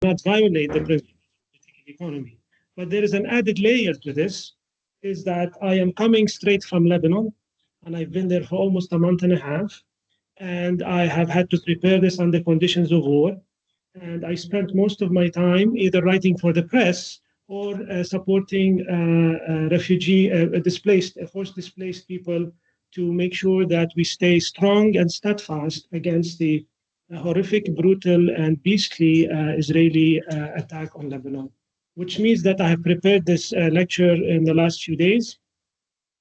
not violate the principles of political economy. But there is an added layer to this, is that I am coming straight from Lebanon, and I've been there for almost a month and a half, and I have had to prepare this under conditions of war. And I spent most of my time either writing for the press or supporting refugee, forced displaced people to make sure that we stay strong and steadfast against the horrific, brutal, and beastly Israeli attack on Lebanon, which means that I have prepared this lecture in the last few days.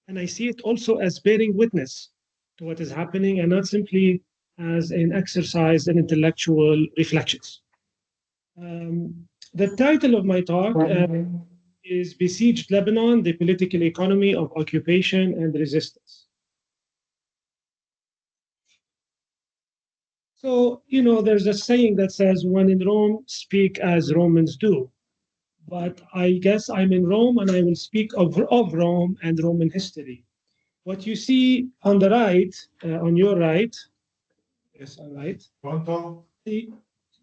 And I see it also as bearing witness to what is happening and not simply as an exercise in intellectual reflections. The title of my talk is Besieged Lebanon, the Political Economy of Occupation and Resistance. So, there's a saying that says, when in Rome, speak as Romans do. But I guess I'm in Rome and I will speak of Rome and Roman history. What you see on the right, on your right, yes, all right. Pronto?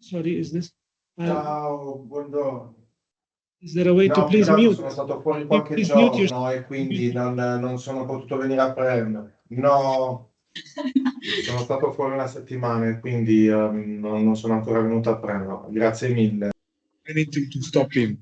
Sorry, is this? Ciao, buongiorno. Is there a way to No, please purtroppo mute? sono stato fuori qualche Please mute your... giorno e quindi non sono potuto venire a prendere. No, sono stato fuori una settimana e quindi non sono ancora venuto a prendere. Grazie mille. I need to stop him.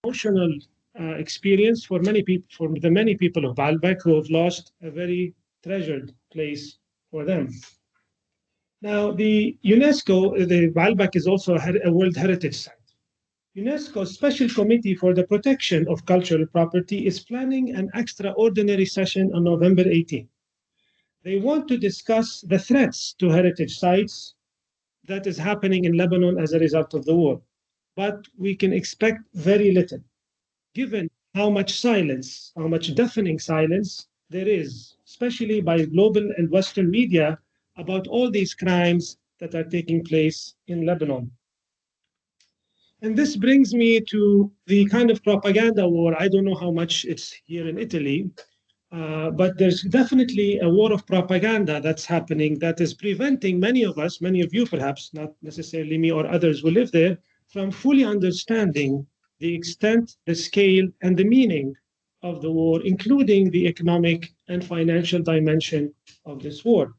Emotional experience for many people, for the many people of Baalbek who have lost a very treasured place for them. Now, the UNESCO, the Baalbek is also a World Heritage Site. UNESCO's Special Committee for the Protection of Cultural Property is planning an extraordinary session on November 18. They want to discuss the threats to heritage sites that is happening in Lebanon as a result of the war. But we can expect very little, given how much silence, how much deafening silence there is, especially by global and Western media, about all these crimes that are taking place in Lebanon. And this brings me to the kind of propaganda war. I don't know how much it's here in Italy, but there's definitely a war of propaganda that's happening that is preventing many of us, many of you perhaps, not necessarily me or others who live there, from fully understanding the extent, the scale, and the meaning of the war, including the economic and financial dimension of this war.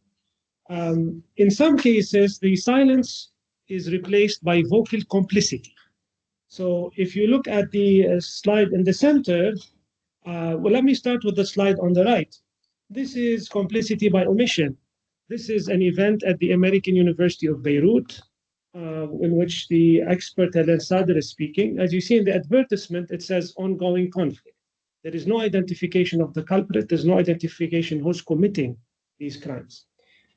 In some cases, the silence is replaced by vocal complicity. So if you look at the slide in the center, well, let me start with the slide on the right. This is complicity by omission. This is an event at the American University of Beirut, in which the expert Helen Sadr is speaking. As you see in the advertisement, it says ongoing conflict. There is no identification of the culprit. There's no identification who's committing these crimes.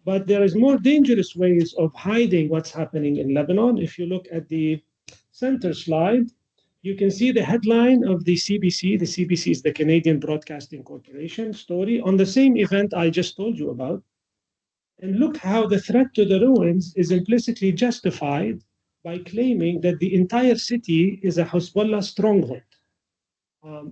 But there is more dangerous ways of hiding what's happening in Lebanon. If you look at the center slide, you can see the headline of the CBC. The CBC is the Canadian Broadcasting Corporation story on the same event I just told you about. And look how the threat to the ruins is implicitly justified by claiming that the entire city is a Hezbollah stronghold.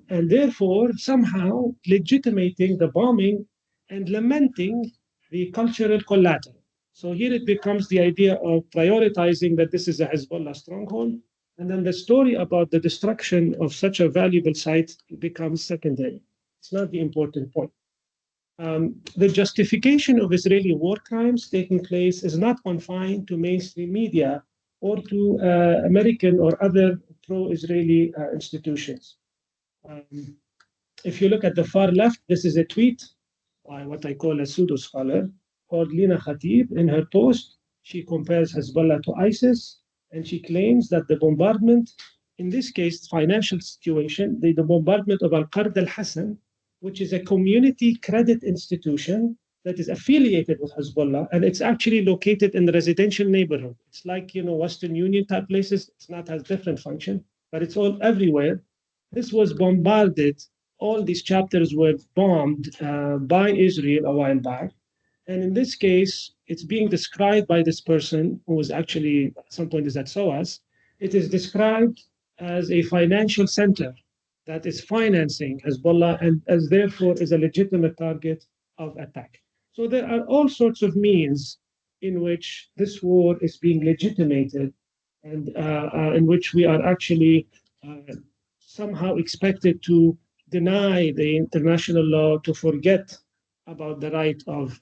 And therefore, somehow legitimating the bombing and lamenting the cultural collateral. So here it becomes the idea of prioritizing that this is a Hezbollah stronghold, and then the story about the destruction of such a valuable site becomes secondary. It's not the important point. The justification of Israeli war crimes taking place is not confined to mainstream media or to American or other pro-Israeli institutions. If you look at the far left, this is a tweet by what I call a pseudo-scholar called Lina Khatib. In her post, she compares Hezbollah to ISIS, and she claims that the bombardment, in this case, financial situation, the bombardment of Al-Qard al-Hassan, which is a community credit institution that is affiliated with Hezbollah, and it's actually located in the residential neighborhood. It's like, Western Union type places. It's not has different function, but it's all everywhere. This was bombarded. All these chapters were bombed by Israel a while back. And in this case, it's being described by this person who was actually at some point is at SOAS. It is described as a financial center that is financing Hezbollah and as therefore is a legitimate target of attack. So there are all sorts of means in which this war is being legitimated and in which we are actually somehow expected to deny the international law, to forget about the right of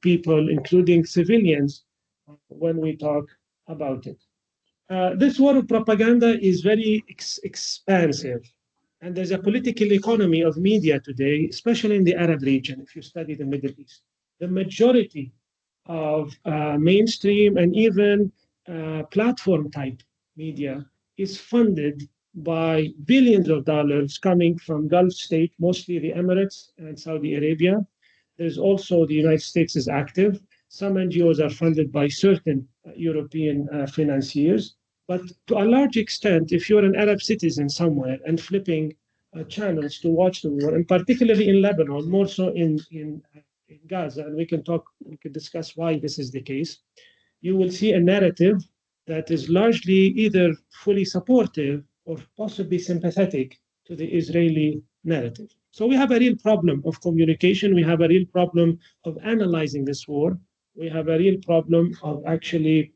people, including civilians, when we talk about it. This war of propaganda is very expansive. And there's a political economy of media today, especially in the Arab region, if you study the Middle East. The majority of mainstream and even platform type media is funded by billions of dollars coming from Gulf states, mostly the Emirates and Saudi Arabia. There's also the United States is active. Some NGOs are funded by certain European financiers. But to a large extent, if you're an Arab citizen somewhere and flipping channels to watch the war, and particularly in Lebanon, more so in Gaza, and we can discuss why this is the case, you will see a narrative that is largely either fully supportive or possibly sympathetic to the Israeli narrative. So we have a real problem of communication. We have a real problem of analyzing this war. We have a real problem of actually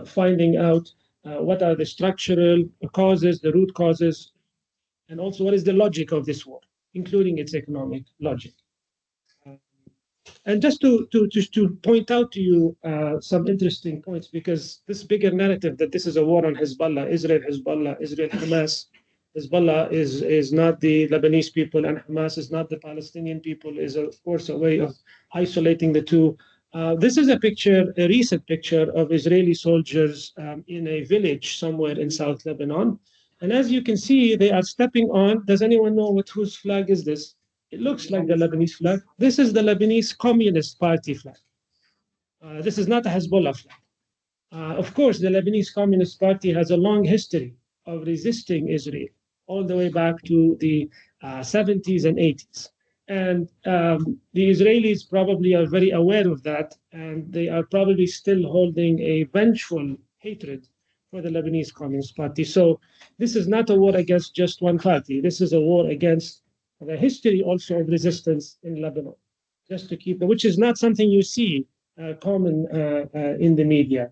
finding out what are the structural causes, the root causes, and also what is the logic of this war, including its economic logic. And just to point out to you some interesting points, because this bigger narrative that this is a war on Hezbollah, Israel, Hamas, Hezbollah is not the Lebanese people and Hamas is not the Palestinian people, is of course a way of isolating the two. This is a recent picture of Israeli soldiers in a village somewhere in South Lebanon. And as you can see, they are stepping on. Does anyone know whose flag is this? It looks like the Lebanese flag. This is the Lebanese Communist Party flag. This is not a Hezbollah flag. Of course, the Lebanese Communist Party has a long history of resisting Israel, all the way back to the 70s and 80s. And the Israelis probably are very aware of that, and they are probably still holding a vengeful hatred for the Lebanese Communist Party. So this is not a war against just one party. This is a war against the history also of resistance in Lebanon, just to keep, which is not something you see common in the media.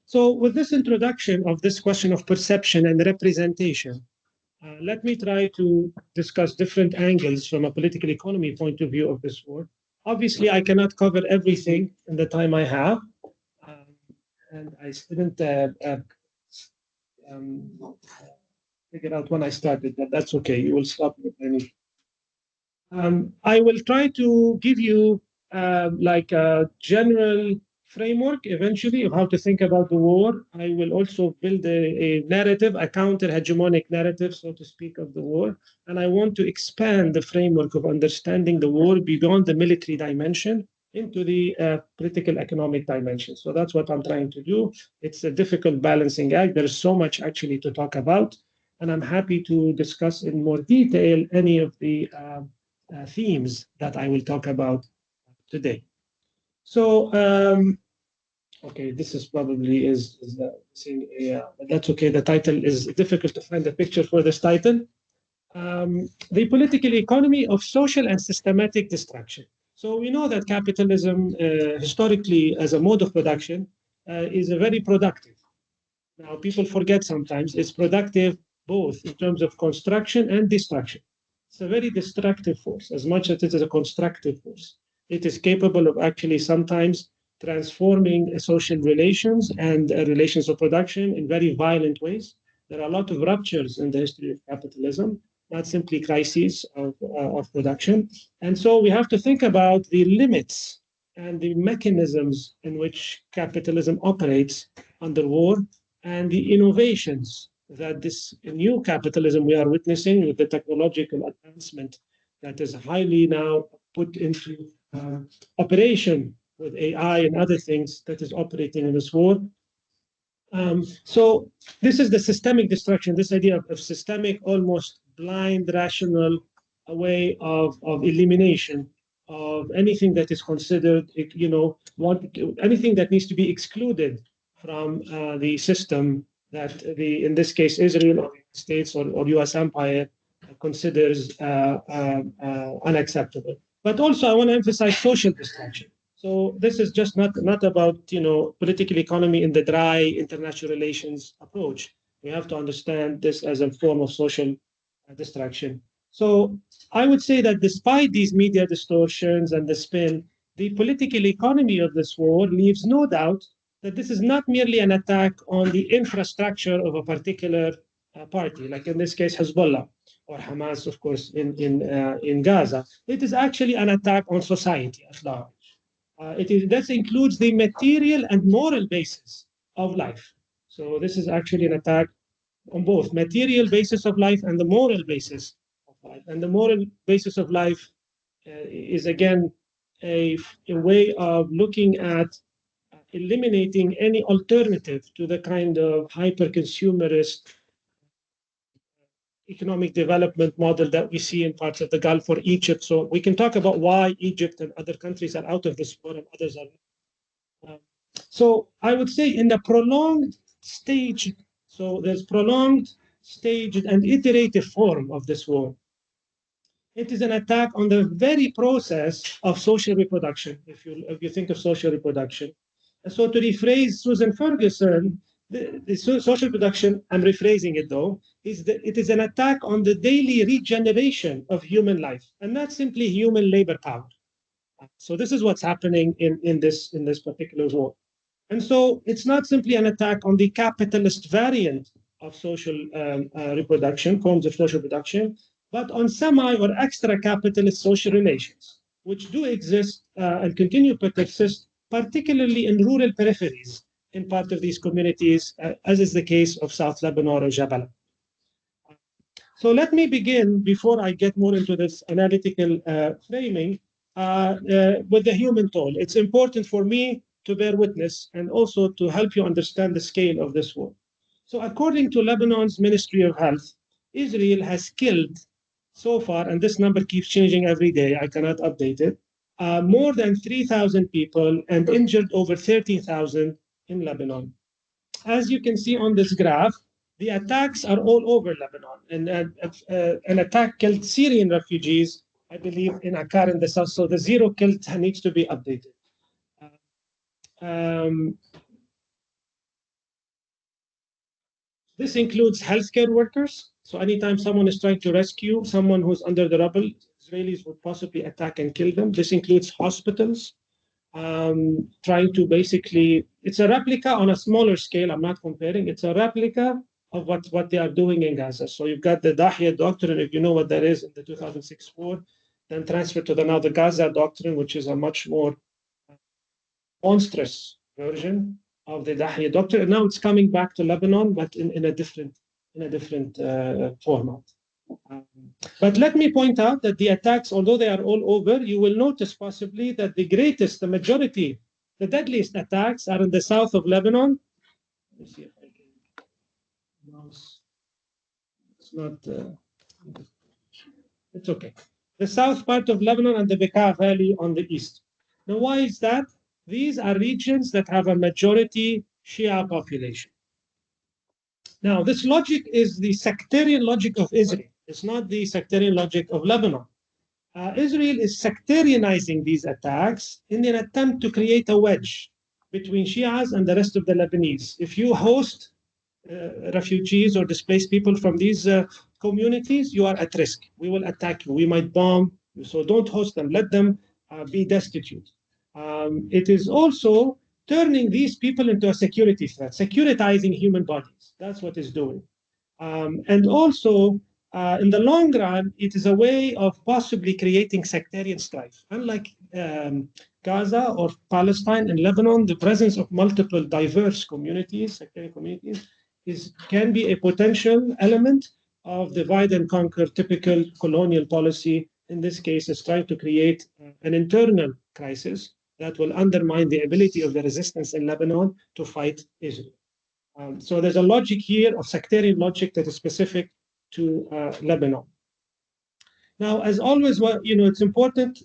So with this introduction of this question of perception and representation, let me try to discuss different angles from a political economy point of view of this war. Obviously, I cannot cover everything in the time I have, and I didn't figure out when I started, but that's okay. You will stop me if I need. I will try to give you like a general framework eventually of how to think about the war. I will also build a narrative, a counter-hegemonic narrative, so to speak, of the war. And I want to expand the framework of understanding the war beyond the military dimension into the political economic dimension. So that's what I'm trying to do. It's a difficult balancing act. There's so much actually to talk about. And I'm happy to discuss in more detail any of the themes that I will talk about today. So, okay, this is probably but that's okay. The title is difficult to find a picture for this title. The political economy of social and systematic destruction. So we know that capitalism, historically, as a mode of production, is a very productive. Now, people forget sometimes it's productive both in terms of construction and destruction. It's a very destructive force, as much as it is a constructive force. It is capable of actually sometimes transforming social relations and relations of production in very violent ways. There are a lot of ruptures in the history of capitalism, not simply crises of production. And so we have to think about the limits and the mechanisms in which capitalism operates under war, and the innovations that this new capitalism we are witnessing with the technological advancement that is highly now put into operation with AI and other things that is operating in this war. So this is the systemic destruction, this idea of systemic, almost blind, rational way of elimination of anything that is considered, anything that needs to be excluded from the system that in this case, Israel or the States or US empire considers unacceptable. But also I want to emphasize social destruction. So this is just not about political economy in the dry international relations approach. We have to understand this as a form of social destruction. So I would say that despite these media distortions and the spin, the political economy of this war leaves no doubt that this is not merely an attack on the infrastructure of a particular party, like in this case Hezbollah or Hamas, of course, in Gaza. It is actually an attack on society at large. That includes the material and moral basis of life. So this is actually an attack on both material basis of life and the moral basis of life. And the moral basis of life is again a way of looking at eliminating any alternative to the kind of hyper-consumerist economic development model that we see in parts of the Gulf or Egypt. So we can talk about why Egypt and other countries are out of this war and others are. So I would say in the prolonged stage, so there's prolonged, staged, and iterative form of this war. It is an attack on the very process of social reproduction, if you think of social reproduction. And so to rephrase Susan Ferguson, the social production, I'm rephrasing it though, it is an attack on the daily regeneration of human life, and not simply human labor power. So this is what's happening in this particular war. And so it's not simply an attack on the capitalist variant of social reproduction, forms of social production, but on semi or extra capitalist social relations, which do exist and continue to persist, particularly in rural peripheries in part of these communities, as is the case of South Lebanon or Jabal. So let me begin, before I get more into this analytical framing, with the human toll. It's important for me to bear witness and also to help you understand the scale of this war. So according to Lebanon's Ministry of Health, Israel has killed so far, and this number keeps changing every day, I cannot update it, more than 3,000 people and injured over 13,000 in Lebanon. As you can see on this graph, the attacks are all over Lebanon. And an attack killed Syrian refugees, I believe, in Akkar in the south. So the zero killed needs to be updated. This includes healthcare workers. So anytime someone is trying to rescue someone who's under the rubble, Israelis would possibly attack and kill them. This includes hospitals, trying to basically, it's a replica on a smaller scale. I'm not comparing. It's a replica of what they are doing in Gaza. So you've got the Dahya doctrine, if you know what that is, in the 2006 war, then transferred to now the Gaza doctrine, which is a much more monstrous version of the Dahya doctrine. And now it's coming back to Lebanon, but in a different format. But let me point out that the attacks, although they are all over, you will notice possibly that the majority, the deadliest attacks are in the south of Lebanon. Let me see if I can. It's not. It's okay. The south part of Lebanon and the Bekaa Valley on the east. Now, why is that? These are regions that have a majority Shia population. Now, this logic is the sectarian logic of Israel. It's not the sectarian logic of Lebanon. Israel is sectarianizing these attacks in an attempt to create a wedge between Shias and the rest of the Lebanese. If you host refugees or displaced people from these communities, you are at risk. We will attack you. We might bomb you. So don't host them. Let them be destitute. It is also turning these people into a security threat, securitizing human bodies. That's what it's doing. And also, in the long run, it is a way of possibly creating sectarian strife. Unlike Gaza or Palestine and Lebanon, the presence of multiple diverse communities, sectarian communities, can be a potential element of divide and conquer, typical colonial policy. In this case, is trying to create an internal crisis that will undermine the ability of the resistance in Lebanon to fight Israel. So there's a logic here of sectarian logic that is specific to Lebanon. Now, as always, it's important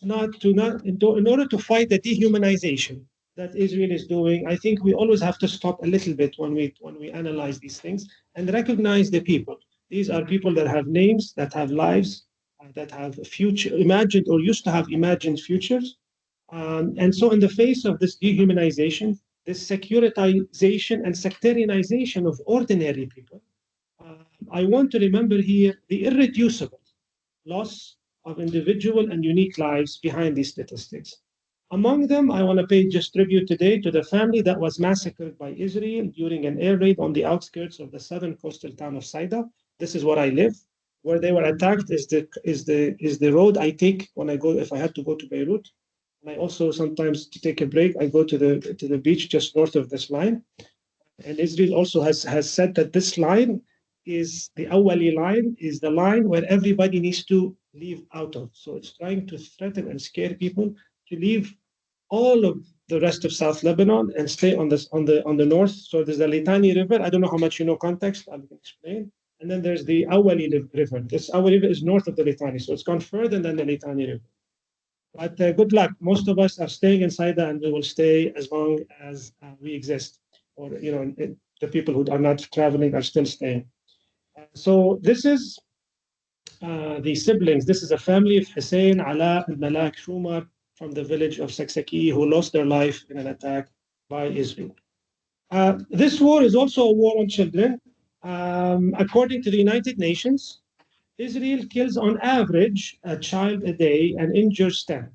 in order to fight the dehumanization that Israel is doing. I think we always have to stop a little bit when we analyze these things and recognize the people. These are people that have names, that have lives, that have future imagined or used to have imagined futures. And so, in the face of this dehumanization, this securitization and sectarianization of ordinary people, I want to remember here the irreducible loss of individual and unique lives behind these statistics. Among them, I want to pay just tribute today to the family that was massacred by Israel during an air raid on the outskirts of the southern coastal town of Saida. This is where I live. Where they were attacked is the road I take when I go, if I had to go to Beirut. And I also sometimes, to take a break, I go to the beach just north of this line. And Israel also has said that this line is the Awali line, is the line where everybody needs to leave out of. So it's trying to threaten and scare people to leave all of the rest of South Lebanon and stay on the north. So there's the Litani River. I don't know how much you know context. I can explain. And then there's the Awali River. This Awali River is north of the Litani, so it's gone further than the Litani River. But good luck. Most of us are staying inside that, and we will stay as long as we exist. Or the people who are not traveling are still staying. So this is the siblings. This is a family of Hussein, Ala, and Malak Shumar from the village of Saksaki who lost their life in an attack by Israel. This war is also a war on children. According to the United Nations, Israel kills on average a child a day and injures 10.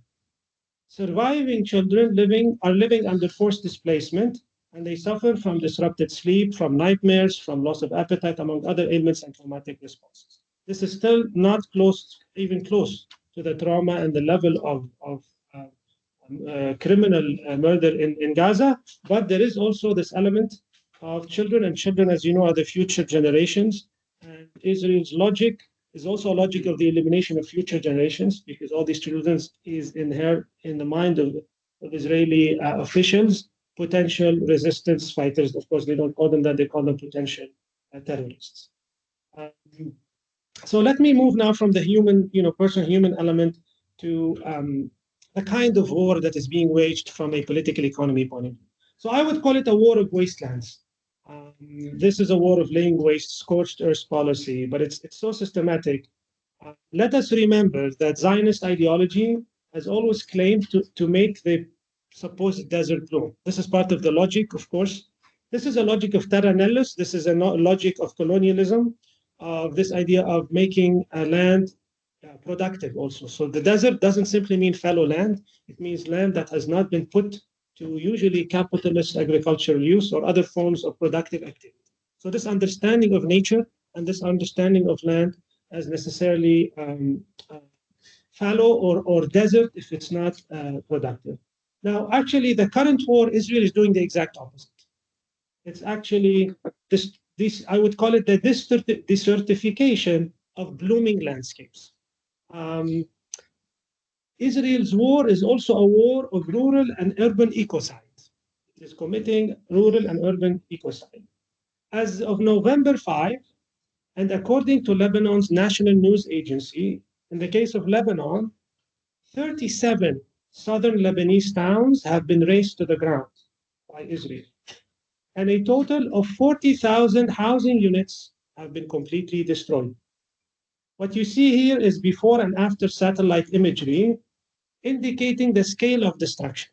Surviving children are living under forced displacement, and they suffer from disrupted sleep, from nightmares, from loss of appetite, among other ailments and traumatic responses. This is still not even close to the trauma and the level of criminal murder in Gaza, but there is also this element of children, and children, as you know, are the future generations. And Israel's logic is also a logic of the elimination of future generations, because all these children is inherent in the mind of Israeli officials, potential resistance fighters. Of course, they don't call them that; they call them potential terrorists. So let me move now from the human, personal human element to the kind of war that is being waged from a political economy point of view. So I would call it a war of wastelands. This is a war of laying waste, scorched earth policy, but it's so systematic. Let us remember that Zionist ideology has always claimed to make the supposed desert bloom. This is part of the logic, of course. This is a logic of terra nullius. This is a logic of colonialism, of this idea of making a land productive also. So the desert doesn't simply mean fallow land. It means land that has not been put to usually capitalist agricultural use or other forms of productive activity. So this understanding of nature and this understanding of land as necessarily fallow or desert if it's not productive. Now, actually, the current war, Israel is doing the exact opposite. It's actually this I would call it the desertification of blooming landscapes. Israel's war is also a war of rural and urban ecocide. It is committing rural and urban ecocide. As of November 5, and according to Lebanon's national news agency, in the case of Lebanon, 37 southern Lebanese towns have been razed to the ground by Israel. And a total of 40,000 housing units have been completely destroyed. What you see here is before and after satellite imagery, indicating the scale of destruction.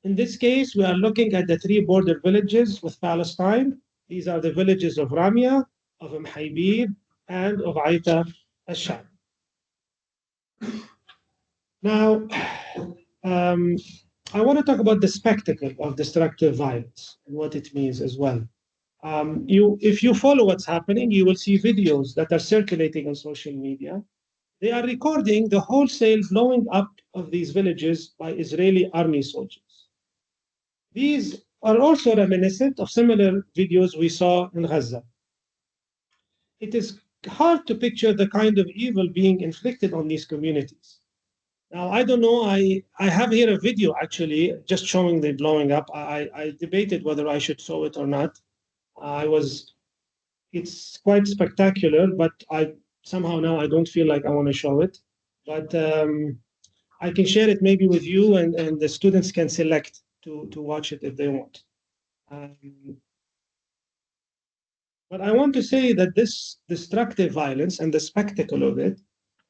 In this case, we are looking at the 3 border villages with Palestine. These are the villages of Ramia, of Mhaibib, and of Aita al-Sham. Now, I want to talk about the spectacle of destructive violence and what it means as well. If you follow what's happening, you will see videos that are circulating on social media. They are recording the wholesale blowing up of these villages by Israeli army soldiers. These are also reminiscent of similar videos we saw in Gaza. It is hard to picture the kind of evil being inflicted on these communities. Now, I don't know, I have here a video actually just showing the blowing up. I debated whether I should show it or not. It's quite spectacular, but somehow now I don't feel like I want to show it. But I can share it maybe with you, and the students can select to watch it if they want. But I want to say that this destructive violence and the spectacle of it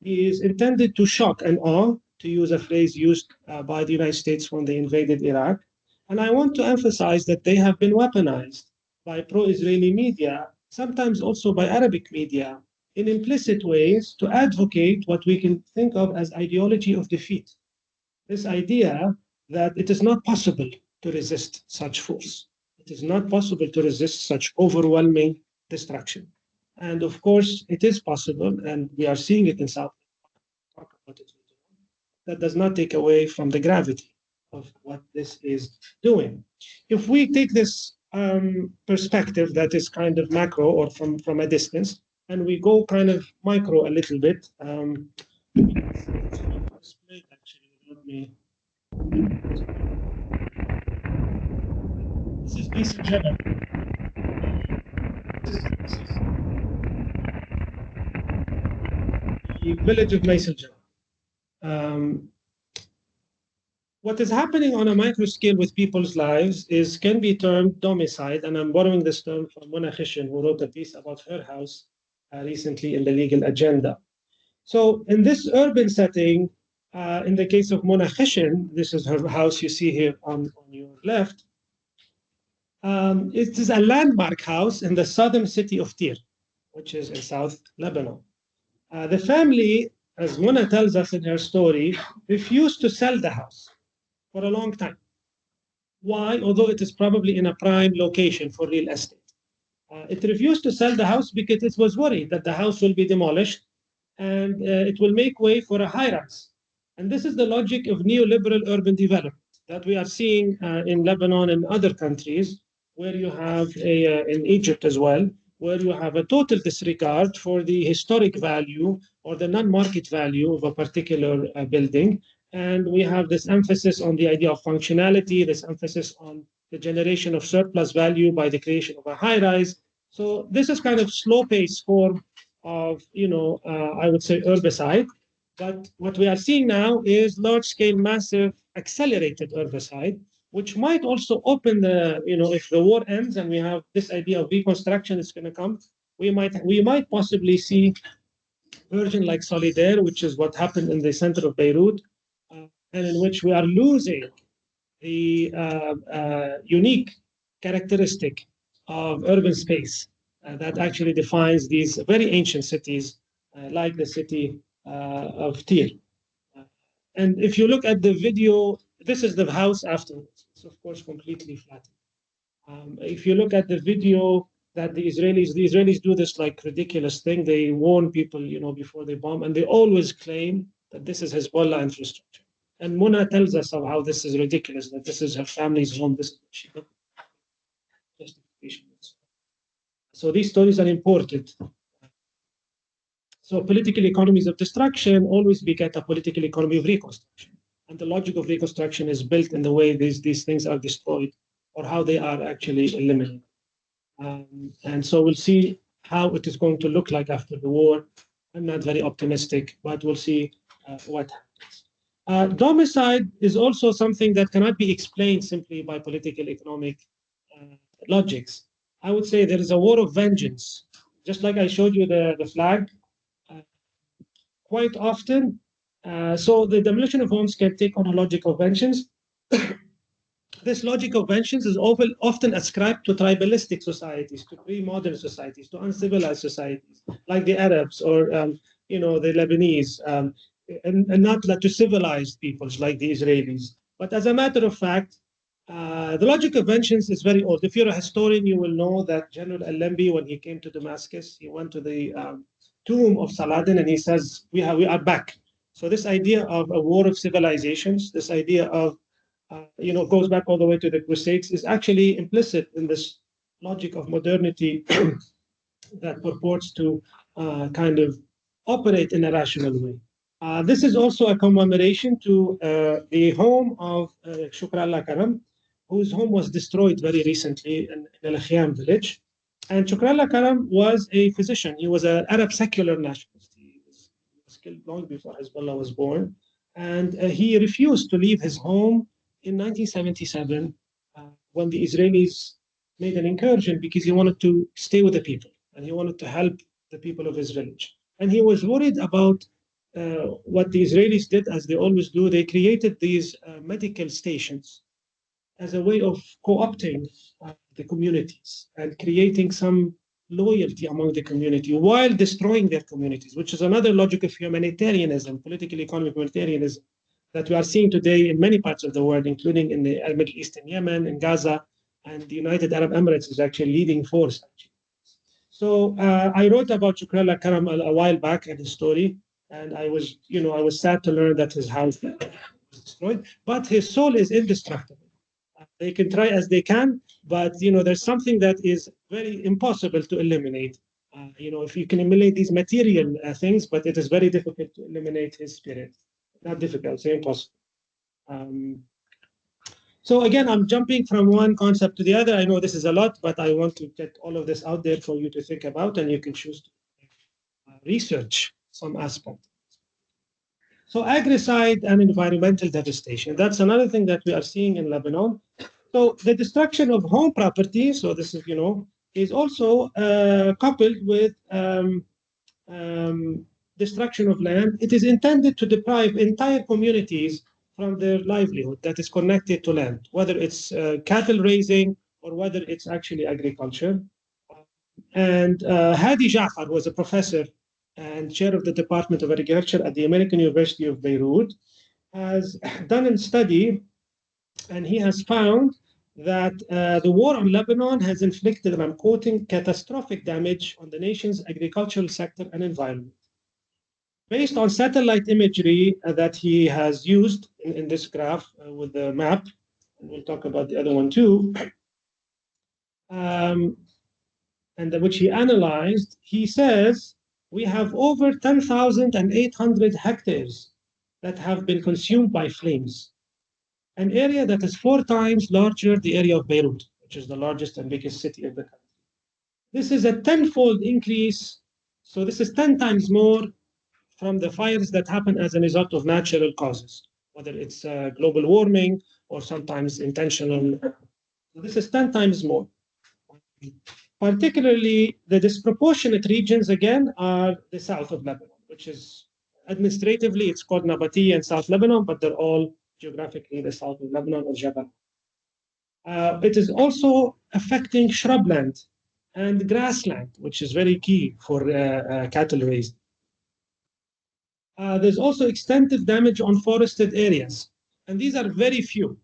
is intended to shock and awe, to use a phrase used by the United States when they invaded Iraq. And I want to emphasize that they have been weaponized by pro-Israeli media, sometimes also by Arabic media, in implicit ways to advocate what we can think of as ideology of defeat. This idea that it is not possible to resist such force. It is not possible to resist such overwhelming destruction. And of course, it is possible, and we are seeing it in South Africa. Talk about it. That does not take away from the gravity of what this is doing. If we take this perspective that is kind of macro or from a distance, and we go kind of micro a little bit, actually without me. This is Besieging Lebanon. The village of Besieging. What is happening on a micro scale with people's lives can be termed domicide, and I'm borrowing this term from Mona Hishin, who wrote a piece about her house recently in the Legal Agenda. So in this urban setting, in the case of Mona Hishin, this is her house you see here on your left. It is a landmark house in the southern city of Tyr, which is in South Lebanon. The family, as Mona tells us in her story, refused to sell the house for a long time. Why? Although it is probably in a prime location for real estate. It refused to sell the house because it was worried that the house will be demolished and it will make way for a high-rise. And this is the logic of neoliberal urban development that we are seeing in Lebanon and other countries, where you have in Egypt as well, where you have a total disregard for the historic value or the non-market value of a particular building. And we have this emphasis on the idea of functionality, this emphasis on the generation of surplus value by the creation of a high-rise. So this is kind of slow-paced form of, I would say herbicide. But what we are seeing now is large-scale, massive, accelerated herbicide, which might also open the, if the war ends and we have this idea of reconstruction is going to come, we might possibly see a version like Solidaire, which is what happened in the center of Beirut, and in which we are losing the unique characteristic of urban space that actually defines these very ancient cities, like the city of Tyr. And if you look at the video, this is the house afterwards. It's of course completely flattened. If you look at the video that the Israelis do this like ridiculous thing. They warn people, before they bomb, and they always claim that this is Hezbollah infrastructure. And Mona tells us of how this is ridiculous, that this is her family's home. This is what she did. So these stories are important. So political economies of destruction always beget a political economy of reconstruction. And the logic of reconstruction is built in the way these things are destroyed or how they are actually eliminated. And so we'll see how it is going to look like after the war. I'm not very optimistic, but we'll see what happens. Domicide is also something that cannot be explained simply by political economic logics. I would say there is a war of vengeance. Just like I showed you the flag, quite often, so the demolition of homes can take on a logic of vengeance. This logic of vengeance is often ascribed to tribalistic societies, to pre-modern societies, to uncivilized societies, like the Arabs or the Lebanese, and not to civilized peoples like the Israelis. But as a matter of fact, the logic of vengeance is very old. If you're a historian, you will know that General Al-Lambi, when he came to Damascus, he went to the tomb of Saladin and he says, we are back. So this idea of a war of civilizations, this idea of goes back all the way to the Crusades, is actually implicit in this logic of modernity that purports to kind of operate in a rational way. This is also a commemoration to the home of Shukr Allah Karam, whose home was destroyed very recently in Al Khiam village. And Shukr Allah Karam was a physician. He was an Arab secular nationalist. He was killed long before Hezbollah was born. And he refused to leave his home in 1977 when the Israelis made an incursion, because he wanted to stay with the people and he wanted to help the people of his village. And he was worried about what the Israelis did, as they always do. They created these medical stations as a way of co-opting the communities and creating some loyalty among the community while destroying their communities, which is another logic of humanitarianism, political economic humanitarianism, that we are seeing today in many parts of the world, including in the Middle East, in Yemen, in Gaza, and the United Arab Emirates is actually leading force. So I wrote about Shukr Allah Karam a while back in his story, and I was sad to learn that his house was destroyed, but his soul is indestructible. They can try as they can, but there's something that is very impossible to eliminate. If you can eliminate these material things, but it is very difficult to eliminate his spirit. Not difficult, say impossible. So again, I'm jumping from one concept to the other. I know this is a lot, but I want to get all of this out there for you to think about, and you can choose to research some aspect. So agricide and environmental devastation, that's another thing that we are seeing in Lebanon. So the destruction of home property, so this is also coupled with destruction of land. It is intended to deprive entire communities from their livelihood that is connected to land, whether it's cattle raising or whether it's actually agriculture. And Hadi Jafar was a professor and chair of the Department of Agriculture at the American University of Beirut, has done a study, and he has found that the war on Lebanon has inflicted, and I'm quoting, catastrophic damage on the nation's agricultural sector and environment. Based on satellite imagery that he has used in this graph with the map, and we'll talk about the other one too, and which he analyzed, he says we have over 10,800 hectares that have been consumed by flames, an area that is 4 times larger the area of Beirut, which is the largest and biggest city of the country. This is a 10-fold increase, so this is 10 times more from the fires that happen as a result of natural causes, whether it's global warming or sometimes intentional. So this is 10 times more. Particularly, the disproportionate regions, again, are the south of Lebanon, which is administratively, it's called Nabatiya and South Lebanon, but they're all geographically the south of Lebanon or Jabal. It is also affecting shrubland and grassland, which is very key for cattle raising. There's also extensive damage on forested areas, and these are very few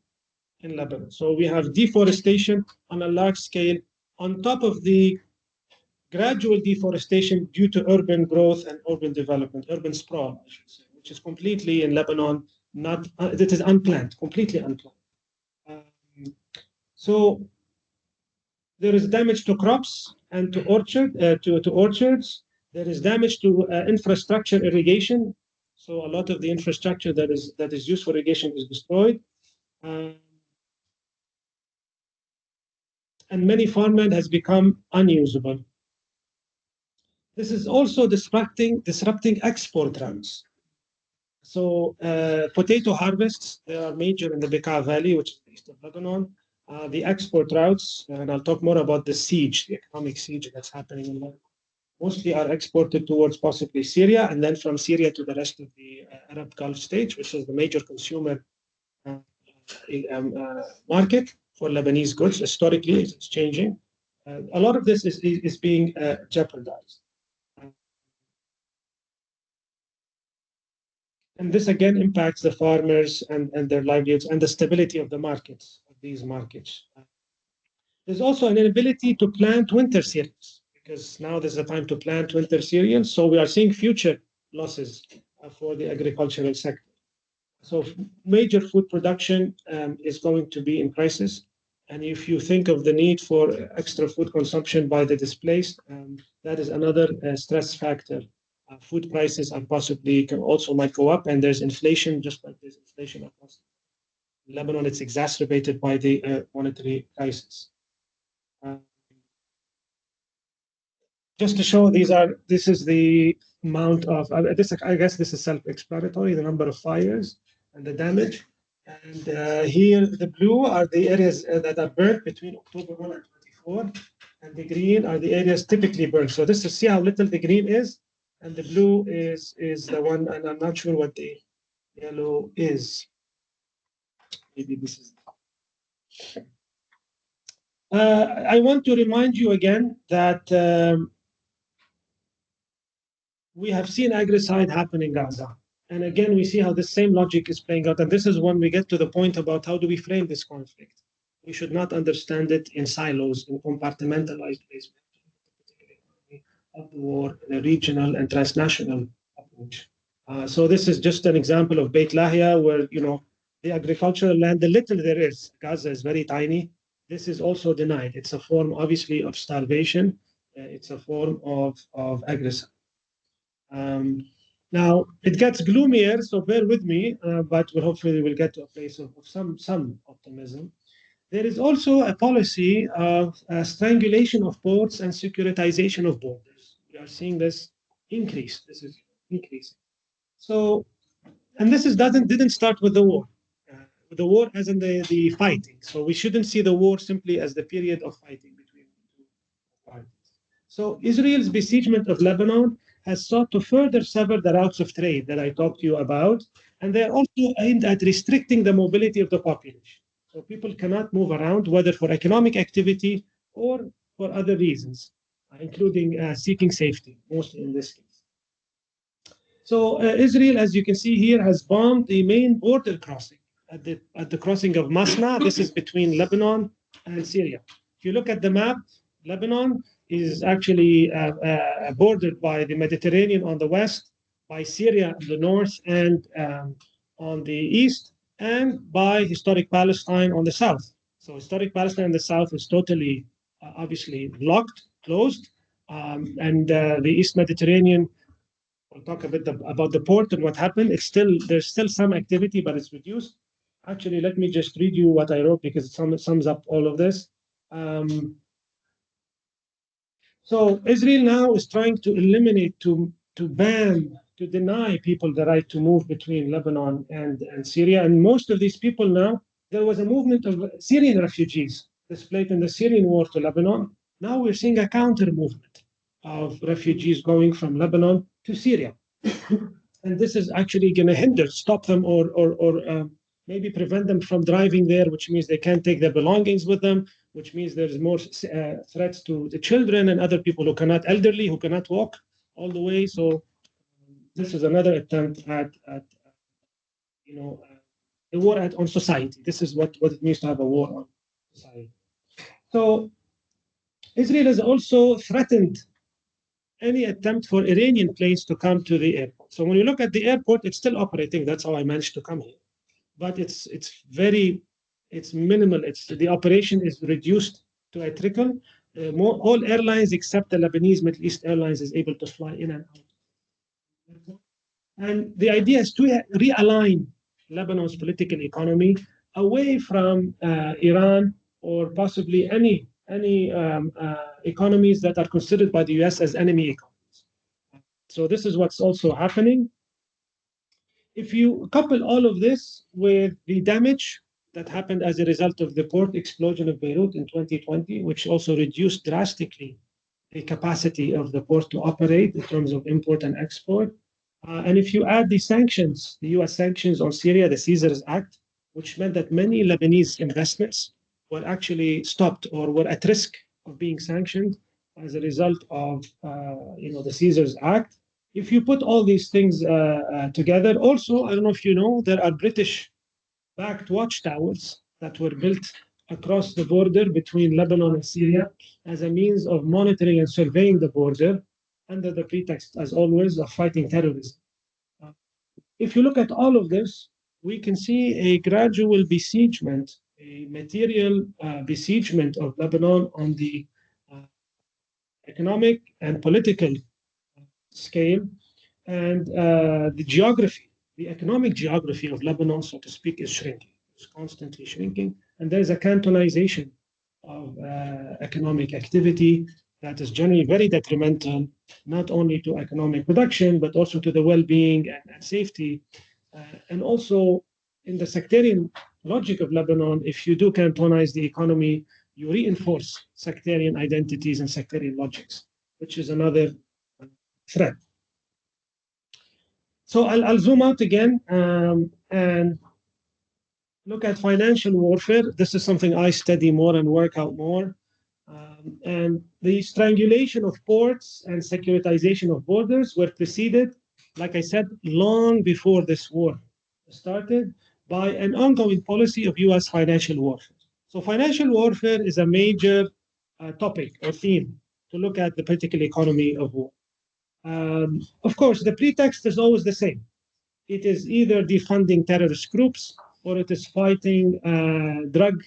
in Lebanon. So we have deforestation on a large scale, on top of the gradual deforestation due to urban growth and urban development, urban sprawl, I should say, which is completely in Lebanon, it is unplanned, completely unplanned. So there is damage to crops and to orchards. There is damage to infrastructure, irrigation. So a lot of the infrastructure that is used for irrigation is destroyed. And many farmland has become unusable. This is also disrupting export routes. So potato harvests, they are major in the Bekaa Valley, which is east of Lebanon. The export routes, and I'll talk more about the siege, the economic siege that's happening in Lebanon. mostly are exported towards possibly Syria, and then from Syria to the rest of the Arab Gulf states, which is the major consumer market for Lebanese goods. Historically, it's changing. A lot of this is being jeopardized. And this again impacts the farmers and their livelihoods and the stability of the markets, of these markets. There's also an inability to plant winter cereals, because now there's a time to plant winter cereals. So we are seeing future losses for the agricultural sector. So major food production is going to be in crisis. And if you think of the need for extra food consumption by the displaced, that is another stress factor. Food prices are possibly might go up, and there's inflation, just like there's inflation across Lebanon. It's exacerbated by the monetary crisis. Just to show, this is the amount of, I guess this is self-explanatory, the number of fires and the damage. And here, the blue are the areas that are burnt between October 1 and 24, and the green are the areas typically burnt. So this is, see how little the green is, and the blue is the one, and I'm not sure what the yellow is. Maybe this is. I want to remind you again that we have seen agricide happen in Gaza. And again, we see how the same logic is playing out. And this is when we get to the point about how do we frame this conflict. We should not understand it in silos, in compartmentalized ways. Of the war in a regional and transnational approach. So this is just an example of Beit Lahia, where the agricultural land, the little there is, Gaza is very tiny. This is also denied. It's a form, obviously, of starvation. It's a form of agricide. Now it gets gloomier, so bear with me, but hopefully we'll get to a place of some optimism. There is also a policy of strangulation of ports and securitization of borders. We are seeing this increase. This is increasing. So, and this didn't start with the war. The war as in the fighting. So we shouldn't see the war simply as the period of fighting between the two parties. So Israel's besiegement of Lebanon has sought to further sever the routes of trade that I talked to you about, and they're also aimed at restricting the mobility of the population. So people cannot move around, whether for economic activity or for other reasons, including seeking safety, mostly in this case. So Israel, as you can see here, has bombed the main border crossing at the crossing of Masna. This is between Lebanon and Syria. If you look at the map, Lebanon is actually bordered by the Mediterranean on the west, by Syria on the north and on the east, and by historic Palestine on the south. So historic Palestine on the south is totally, obviously, blocked, closed, and the East Mediterranean. We'll talk a bit about the port and what happened. There's still some activity, but it's reduced. Actually, let me just read you what I wrote, because it sums up all of this. So Israel now is trying to eliminate, to ban, to deny people the right to move between Lebanon and Syria. And most of these people now, there was a movement of Syrian refugees displaced in the Syrian war to Lebanon. Now we're seeing a counter movement of refugees going from Lebanon to Syria. And this is actually going to stop them, or maybe prevent them from driving there, which means they can't take their belongings with them, which means there's more threats to the children and other people elderly who cannot walk all the way. So this is another attempt at a war on society. This is what it means to have a war on society. So Israel has also threatened any attempt for Iranian planes to come to the airport. So when you look at the airport, it's still operating. That's how I managed to come here. But it's minimal. The operation is reduced to a trickle. All airlines except the Lebanese Middle East Airlines is able to fly in and out. And the idea is to realign Lebanon's political economy away from Iran, or possibly any economies that are considered by the US as enemy economies. So this is what's also happening. If you couple all of this with the damage that happened as a result of the port explosion of Beirut in 2020, which also reduced drastically the capacity of the port to operate in terms of import and export. And if you add the sanctions, the US sanctions on Syria, the Caesars Act, which meant that many Lebanese investments were actually stopped or were at risk of being sanctioned as a result of the Caesars Act. If you put all these things together, also, I don't know if you know, there are British-backed watchtowers that were built across the border between Lebanon and Syria as a means of monitoring and surveying the border under the pretext, as always, of fighting terrorism. If you look at all of this, we can see a gradual besiegement, a material besiegement of Lebanon on the economic and political scale, and the geography, the economic geography of Lebanon, so to speak, is shrinking. It's constantly shrinking, and there is a cantonization of economic activity that is generally very detrimental, not only to economic production, but also to the well-being and safety. And also in the sectarian logic of Lebanon, if you do cantonize the economy, you reinforce sectarian identities and sectarian logics, which is another threat. So I'll zoom out again and look at financial warfare. This is something I study more and work out more. And the strangulation of ports and securitization of borders were preceded, like I said, long before this war started, by an ongoing policy of US financial warfare. So financial warfare is a major topic or theme to look at the political economy of war. Of course, the pretext is always the same. It is either defunding terrorist groups, or it is fighting drug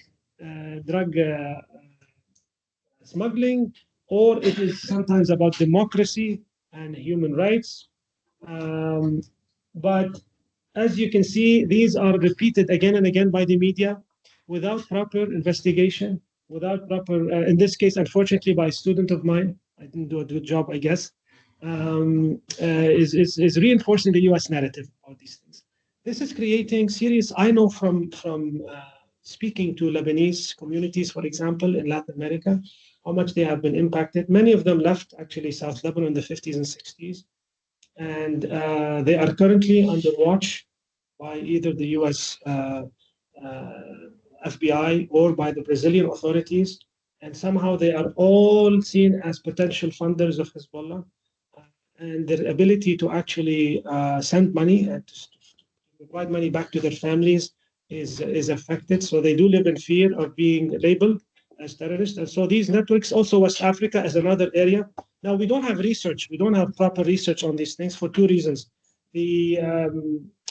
smuggling, or it is sometimes about democracy and human rights. But as you can see, these are repeated again and again by the media without proper investigation, without proper, in this case, unfortunately, by a student of mine, I didn't do a good job, I guess, is reinforcing the US narrative about these things. This is creating serious, I know from speaking to Lebanese communities, for example, in Latin America, how much they have been impacted. Many of them left actually South Lebanon in the 50s and 60s. And they are currently under watch by either the US FBI or by the Brazilian authorities. And somehow they are all seen as potential funders of Hezbollah. And their ability to actually send money and to provide money back to their families is affected. So they do live in fear of being labeled as terrorists. And so these networks, also West Africa is another area. Now, we don't have research. We don't have proper research on these things for two reasons. The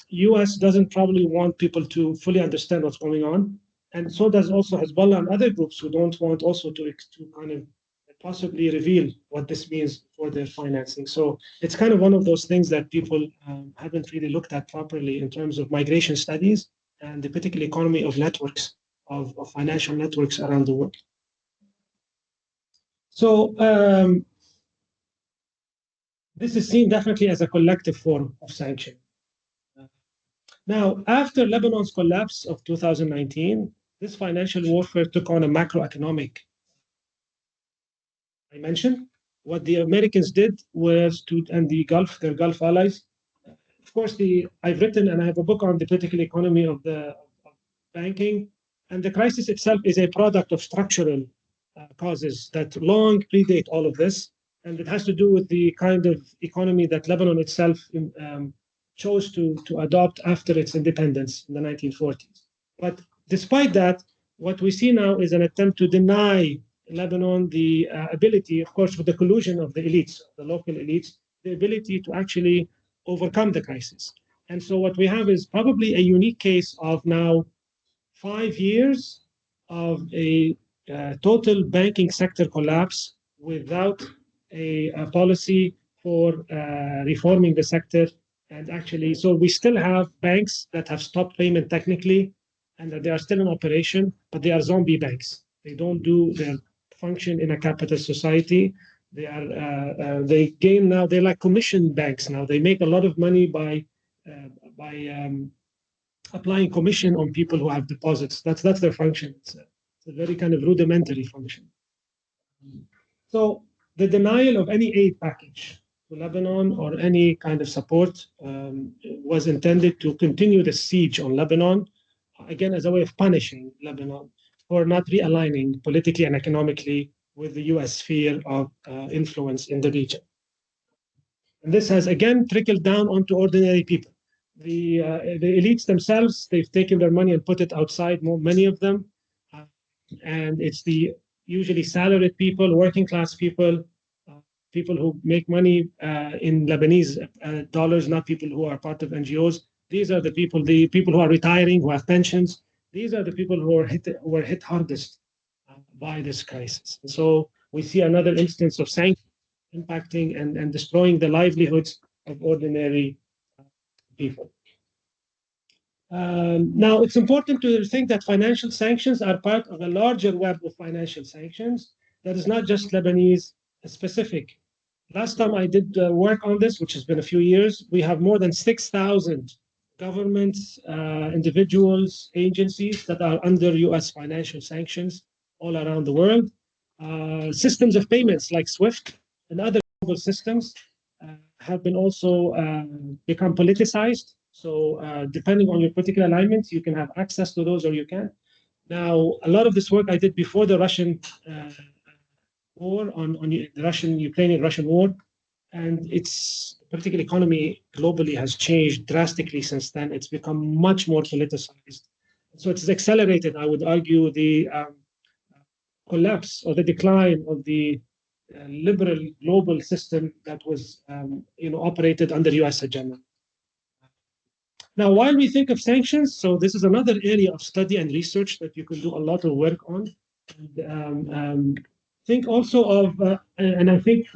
US doesn't probably want people to fully understand what's going on. And so does also Hezbollah and other groups who don't want also to kind of possibly reveal what this means for their financing. So it's kind of one of those things that people haven't really looked at properly in terms of migration studies and the political economy of networks, of financial networks around the world. So this is seen definitely as a collective form of sanction. Now, after Lebanon's collapse of 2019, this financial warfare took on a macroeconomic dimension. What the Americans did was to, and their Gulf allies, of course, I've written and I have a book on the political economy of banking, and the crisis itself is a product of structural causes that long predate all of this, and it has to do with the kind of economy that Lebanon itself chose to adopt after its independence in the 1940s. But despite that, what we see now is an attempt to deny Lebanon the ability, of course, with the collusion of the elites, the local elites, the ability to actually overcome the crisis. And so what we have is probably a unique case of now 5 years of a total banking sector collapse without a policy for reforming the sector. And actually, so we still have banks that have stopped payment technically, and that they are still in operation, but they are zombie banks. They don't do their function in a capitalist society. They gain now. They're like commission banks now. They make a lot of money by applying commission on people who have deposits. That's their function. It's a very kind of rudimentary function. So the denial of any aid package to Lebanon or any kind of support was intended to continue the siege on Lebanon, again, as a way of punishing Lebanon for not realigning politically and economically with the US sphere of influence in the region. And this has, again, trickled down onto ordinary people. The elites themselves, they've taken their money and put it outside, many of them. And it's the usually salaried people, working class people, people who make money in Lebanese dollars, not people who are part of NGOs. These are the people who are retiring, who have pensions. These are the people who were hit hardest by this crisis. And so we see another instance of sanctions impacting and destroying the livelihoods of ordinary people. Now, it's important to think that financial sanctions are part of a larger web of financial sanctions that is not just Lebanese specific. Last time I did work on this, which has been a few years, we have more than 6,000 governments, individuals, agencies that are under US financial sanctions all around the world. Systems of payments like SWIFT and other global systems have been also become politicized. So depending on your political alignment, you can have access to those or you can't. Now, a lot of this work I did before the Russian war on the Ukrainian-Russian war, and its political economy globally has changed drastically since then. It's become much more politicized. So it's accelerated, I would argue, the collapse or the decline of the liberal global system that was operated under US hegemony. Now, while we think of sanctions, so this is another area of study and research that you can do a lot of work on. And, think also of, and I think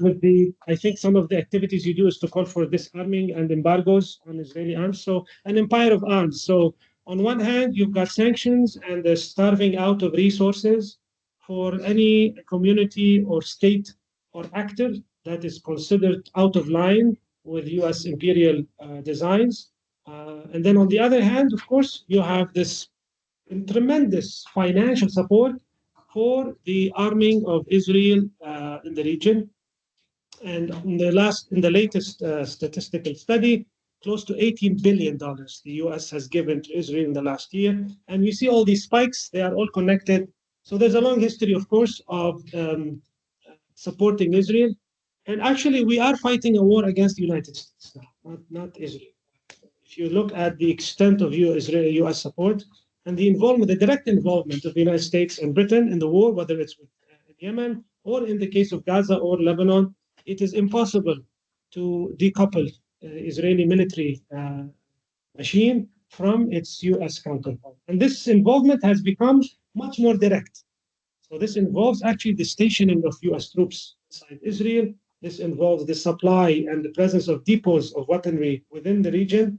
some of the activities you do is to call for disarming and embargoes on Israeli arms. So an empire of arms. So on one hand, you've got sanctions and the starving out of resources for any community or state or actor that is considered out of line with US imperial designs. And then on the other hand, of course, you have this tremendous financial support for the arming of Israel in the region. And in the latest statistical study, close to $18 billion the US has given to Israel in the last year. And you see all these spikes, they are all connected. So there's a long history, of course, of supporting Israel. And actually, we are fighting a war against the United States now, not Israel. If you look at the extent of US support and the direct involvement of the United States and Britain in the war, whether it's with Yemen or in the case of Gaza or Lebanon, it is impossible to decouple Israeli military machine from its US counterpart. And this involvement has become much more direct. So this involves actually the stationing of US troops inside Israel. This involves the supply and the presence of depots of weaponry within the region.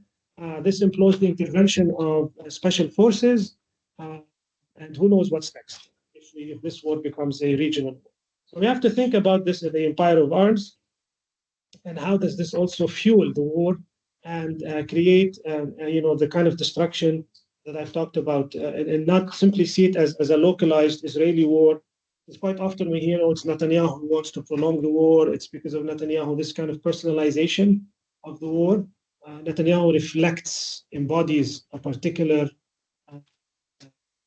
This employs the intervention of special forces, and who knows what's next if this war becomes a regional war. So we have to think about this as the empire of arms, and how does this also fuel the war and create the kind of destruction that I've talked about, and not simply see it as a localized Israeli war. It's quite often we hear, oh, it's Netanyahu who wants to prolong the war. It's because of Netanyahu, this kind of personalization of the war. Netanyahu embodies a particular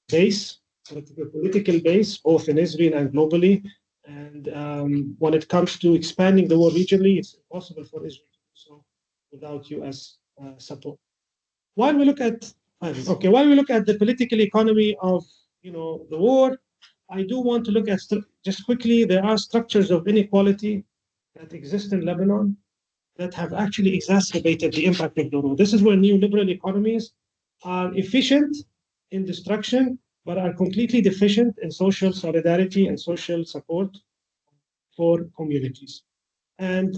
base, a political base, both in Israel and globally. And when it comes to expanding the war regionally, it's impossible for Israel to do so without US support. While we look at the political economy of the war, I do want to look at just quickly. There are structures of inequality that exist in Lebanon that have actually exacerbated the impact of the war. This is where neoliberal economies are efficient in destruction, but are completely deficient in social solidarity and social support for communities. And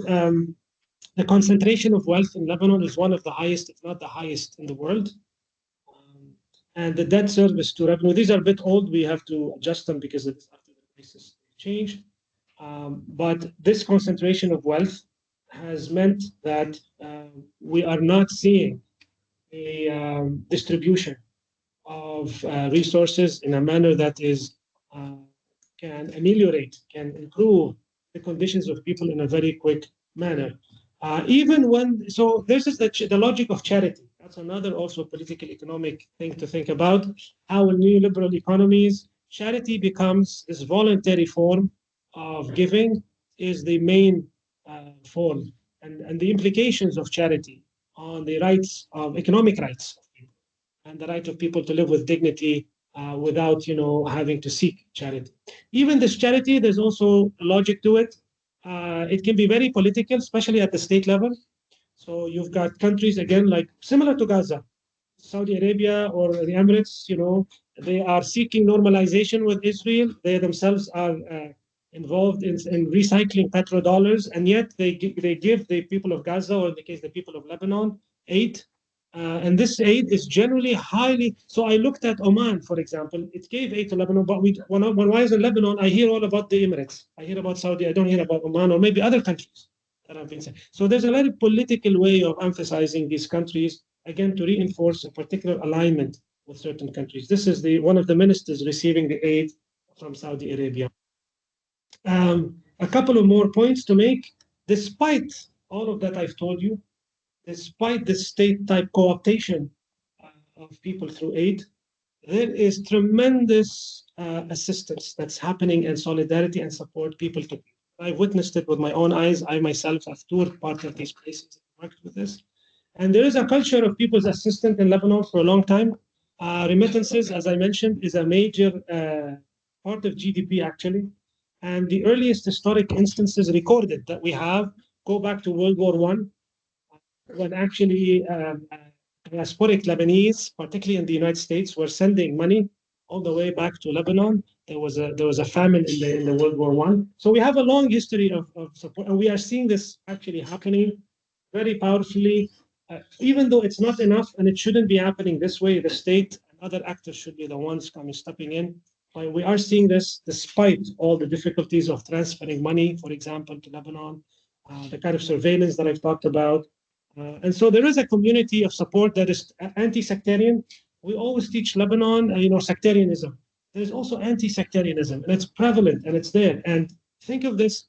the concentration of wealth in Lebanon is one of the highest, if not the highest, in the world. And the debt service to revenue, these are a bit old. We have to adjust them because it is after the crisis changed. But this concentration of wealth has meant that we are not seeing a distribution of resources in a manner that can ameliorate, can improve the conditions of people in a very quick manner. So this is the logic of charity. That's another also political economic thing to think about. How in neoliberal economies, charity becomes this voluntary form of giving is the main form, and the implications of charity on the rights of economic rights and the right of people to live with dignity without, having to seek charity. Even this charity, there's also a logic to it. It can be very political, especially at the state level. So you've got countries, again, like similar to Gaza, Saudi Arabia or the Emirates, they are seeking normalization with Israel. They themselves are involved in recycling petrodollars, and yet they give the people of Gaza, or in the case, the people of Lebanon, aid. And this aid is generally highly. So I looked at Oman, for example. It gave aid to Lebanon, but when I was in Lebanon, I hear all about the Emirates. I hear about Saudi. I don't hear about Oman or maybe other countries that have been said. So there's a very political way of emphasizing these countries, again, to reinforce a particular alignment with certain countries. This is one of the ministers receiving the aid from Saudi Arabia. A couple of more points to make. Despite all of that I've told you, despite the state-type co-optation of people through aid, there is tremendous assistance that's happening and solidarity and support people to people. I've witnessed it with my own eyes. I myself have toured part of these places and worked with this. And there is a culture of people's assistance in Lebanon for a long time. Remittances, as I mentioned, is a major part of GDP, actually. And the earliest historic instances recorded that we have go back to World War I, when actually diasporic Lebanese, particularly in the United States, were sending money all the way back to Lebanon. There was a famine in the World War I. So we have a long history of support, and we are seeing this actually happening very powerfully. Even though it's not enough, and it shouldn't be happening this way, the state and other actors should be the ones stepping in. But we are seeing this despite all the difficulties of transferring money, for example, to Lebanon, the kind of surveillance that I've talked about. And so there is a community of support that is anti-sectarian. We always teach Lebanon, sectarianism. There's also anti-sectarianism, and it's prevalent, and it's there. And think of this,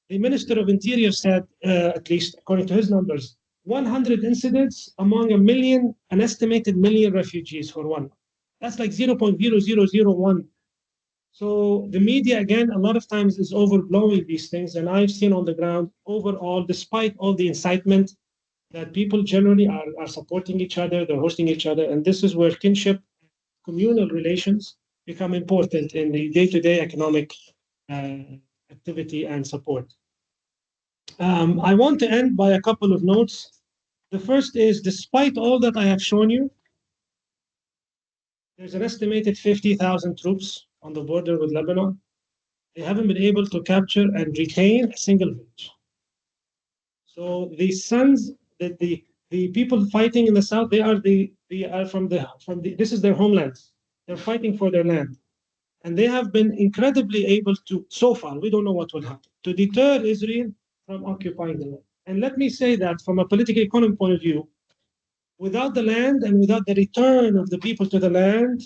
the Minister of Interior said, at least according to his numbers, 100 incidents among an estimated million refugees for one. That's like 0.0001. So the media, again, a lot of times is overblowing these things. And I've seen on the ground, overall, despite all the incitement, that people generally are supporting each other, they're hosting each other. And this is where kinship, communal relations become important in the day-to-day economic activity and support. I want to end by a couple of notes. The first is, despite all that I have shown you, there's an estimated 50,000 troops on the border with Lebanon. They haven't been able to capture and retain a single village. So the sons that the people fighting in the south, they are from the this is their homeland. They're fighting for their land. And they have been incredibly able to, so far, we don't know what will happen, to deter Israel from occupying the land. And let me say that from a political economy point of view, without the land and without the return of the people to the land,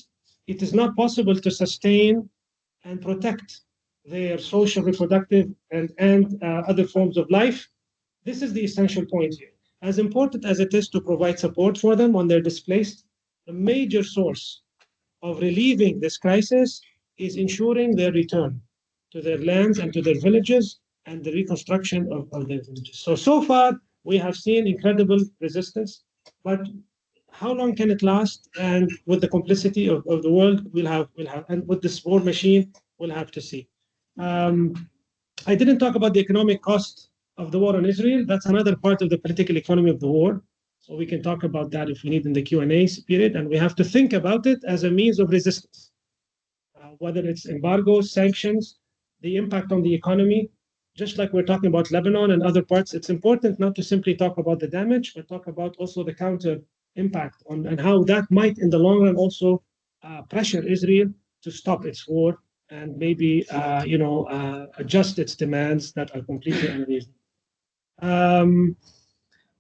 it is not possible to sustain and protect their social, reproductive, and other forms of life. This is the essential point here. As important as it is to provide support for them when they're displaced, the major source of relieving this crisis is ensuring their return to their lands and to their villages and the reconstruction of their villages. So far, we have seen incredible resistance, but how long can it last? And with the complicity of the world, we'll have, and with this war machine, we'll have to see. I didn't talk about the economic cost of the war on Israel. That's another part of the political economy of the war. So we can talk about that if we need in the Q&A period. And we have to think about it as a means of resistance, whether it's embargoes, sanctions, the impact on the economy. Just like we're talking about Lebanon and other parts, it's important not to simply talk about the damage, but talk about also the counter impact and how that might, in the long run, also pressure Israel to stop its war and maybe, adjust its demands that are completely unreasonable.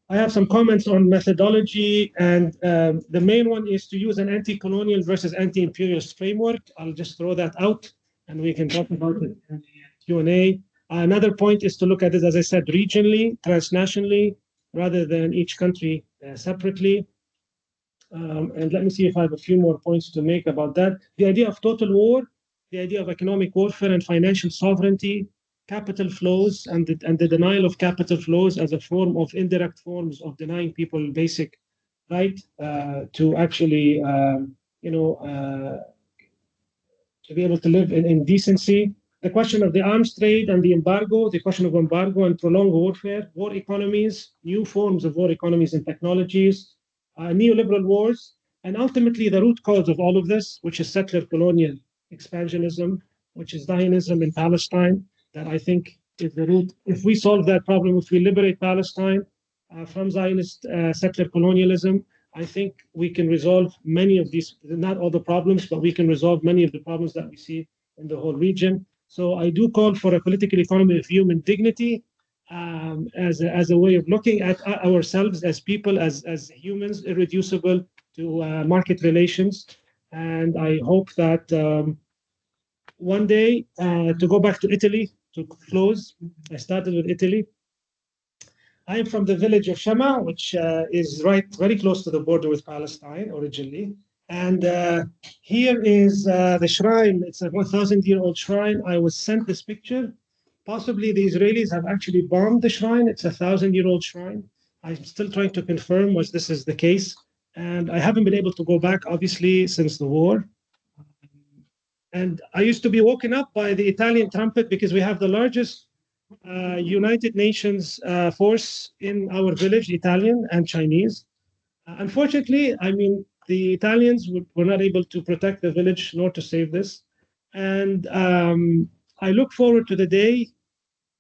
I have some comments on methodology, and the main one is to use an anti-colonial versus anti-imperialist framework. I'll just throw that out, and we can talk about it in the Q&A. Another point is to look at it, as I said, regionally, transnationally, rather than each country separately. And let me see if I have a few more points to make about that. The idea of total war, the idea of economic warfare and financial sovereignty, capital flows, and the denial of capital flows as a form of indirect forms of denying people basic right to actually, to be able to live in decency. The question of the arms trade and the embargo, the question of embargo and prolonged warfare, war economies, new forms of war economies and technologies, neoliberal wars, and ultimately the root cause of all of this, which is settler colonial expansionism, which is Zionism in Palestine, that I think is the root. If we solve that problem, if we liberate Palestine from Zionist settler colonialism, I think we can resolve many of these, not all the problems, but we can resolve many of the problems that we see in the whole region. So I do call for a political economy of human dignity as a way of looking at ourselves as people, as humans, irreducible to market relations. And I hope that one day, to go back to Italy, to close, I started with Italy. I am from the village of Shama, which is very close to the border with Palestine originally. And here is the shrine. It's a 1,000-year-old shrine. I was sent this picture. Possibly the Israelis have actually bombed the shrine. It's a 1,000-year-old shrine. I'm still trying to confirm whether this is the case. And I haven't been able to go back, obviously, since the war. And I used to be woken up by the Italian trumpet because we have the largest United Nations force in our village, Italian and Chinese. Unfortunately, I mean, the Italians were not able to protect the village nor to save this. And I look forward to the day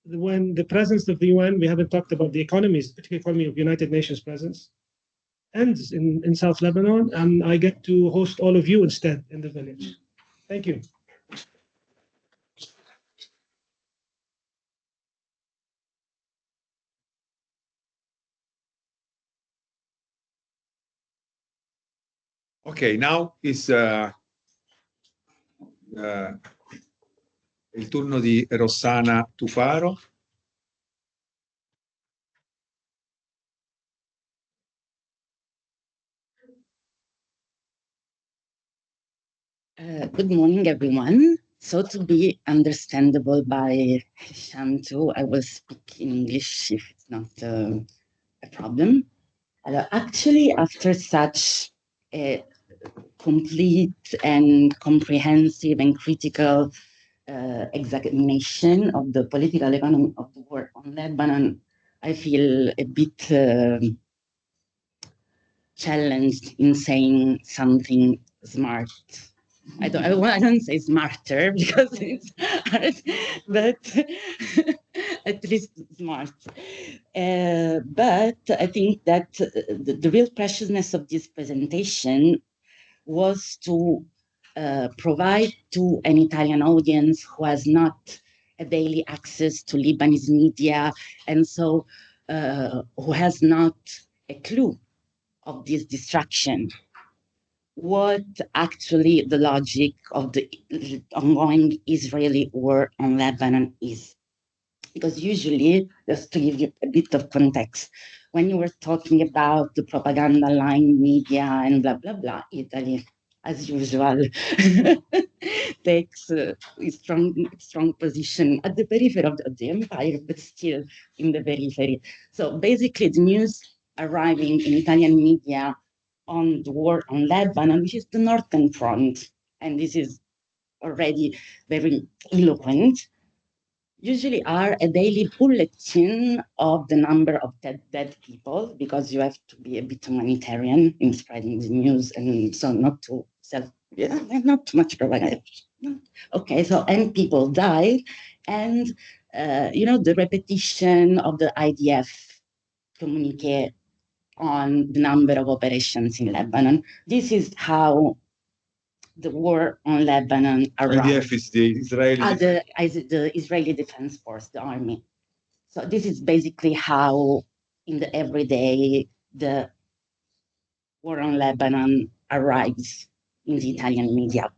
when the presence of the UN, we haven't talked about the economies, particularly economy of United Nations presence, ends in South Lebanon, and I get to host all of you instead in the village. Thank you. Okay, now is il turno di Rossana Tufaro. Good morning, everyone. So to be understandable by Hicham too, I will speak in English if it's not a problem. Actually, after such a complete and comprehensive and critical examination of the political economy of the war on Lebanon, I feel a bit challenged in saying something smart. I don't say smarter because it's hard, but at least smart. But I think that the real preciousness of this presentation was to provide to an Italian audience who has not a daily access to Lebanese media, and so who has not a clue of this distraction, what actually the logic of the ongoing Israeli war on Lebanon is. Because usually, just to give you a bit of context, when you were talking about the propaganda line media and blah, blah, blah, Italy, as usual, takes a strong position at the periphery of the empire, but still in the periphery. So basically, the news arriving in Italian media on the war on Lebanon, which is the Northern Front, and this is already very eloquent, usually are a daily bulletin of the number of dead people, because you have to be a bit humanitarian in spreading the news, and so not too not too much propaganda. Okay, so and people died, and the repetition of the IDF communique on the number of operations in Lebanon. This is how the war on Lebanon arrived. IDF is the Israeli the Israeli Defense Force, the army. So this is basically how, in the everyday, the war on Lebanon arrives in the Italian media.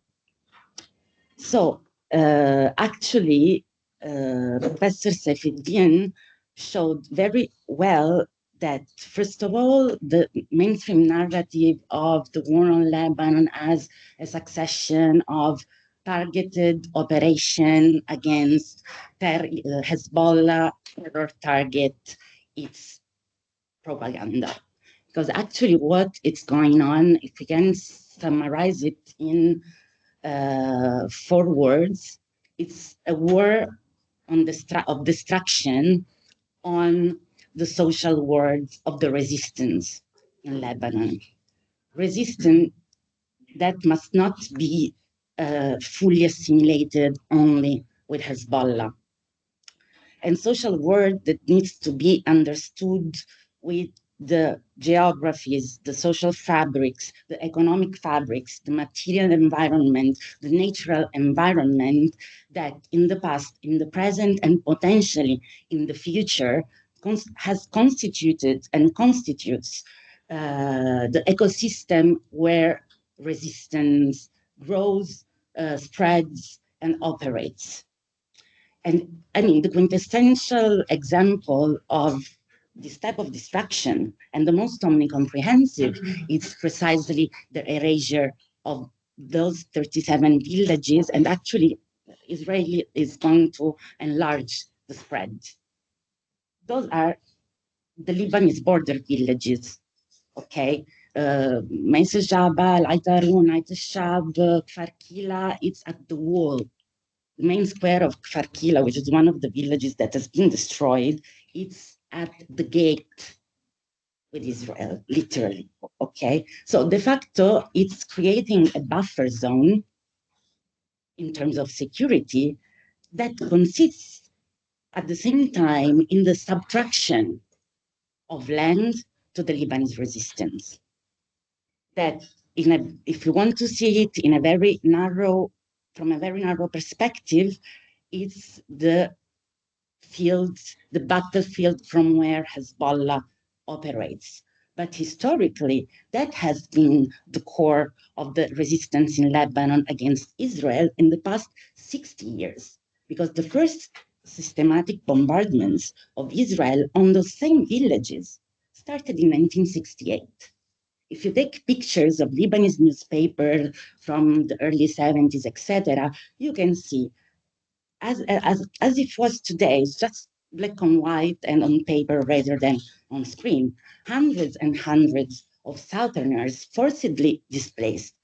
So actually, Professor Safieddine showed very well that, first of all, the mainstream narrative of the war on Lebanon as a succession of targeted operation against Hezbollah terror target, it's propaganda. Because actually what is going on, if we can summarize it in 4 words, it's a war on of destruction on the social world of the resistance in Lebanon. Resistance that must not be fully assimilated only with Hezbollah. And social world that needs to be understood with the geographies, the social fabrics, the economic fabrics, the material environment, the natural environment that in the past, in the present, and potentially in the future has constituted and constitutes the ecosystem where resistance grows, spreads, and operates. And I mean, the quintessential example of this type of destruction, and the most omnicomprehensive, is precisely the erasure of those 37 villages. And actually, Israel is going to enlarge the spread. Those are the Lebanese border villages, okay? Meis Jabal, Aitarun, Ait Shab, Kfar Kila, it's at the wall. The main square of Kfar Kila, which is one of the villages that has been destroyed, it's at the gate with Israel, literally, okay? So de facto, it's creating a buffer zone in terms of security that consists at the same time in the subtraction of land to the Lebanese resistance. That if you want to see it in a very narrow, from a very narrow perspective, it's the field, the battlefield from where Hezbollah operates. But historically, that has been the core of the resistance in Lebanon against Israel in the past 60 years, because the first systematic bombardments of Israel on those same villages started in 1968. If you take pictures of Lebanese newspapers from the early 70s, etc., you can see, as it was today, it's just black and white and on paper rather than on screen, hundreds and hundreds of Southerners forcibly displaced.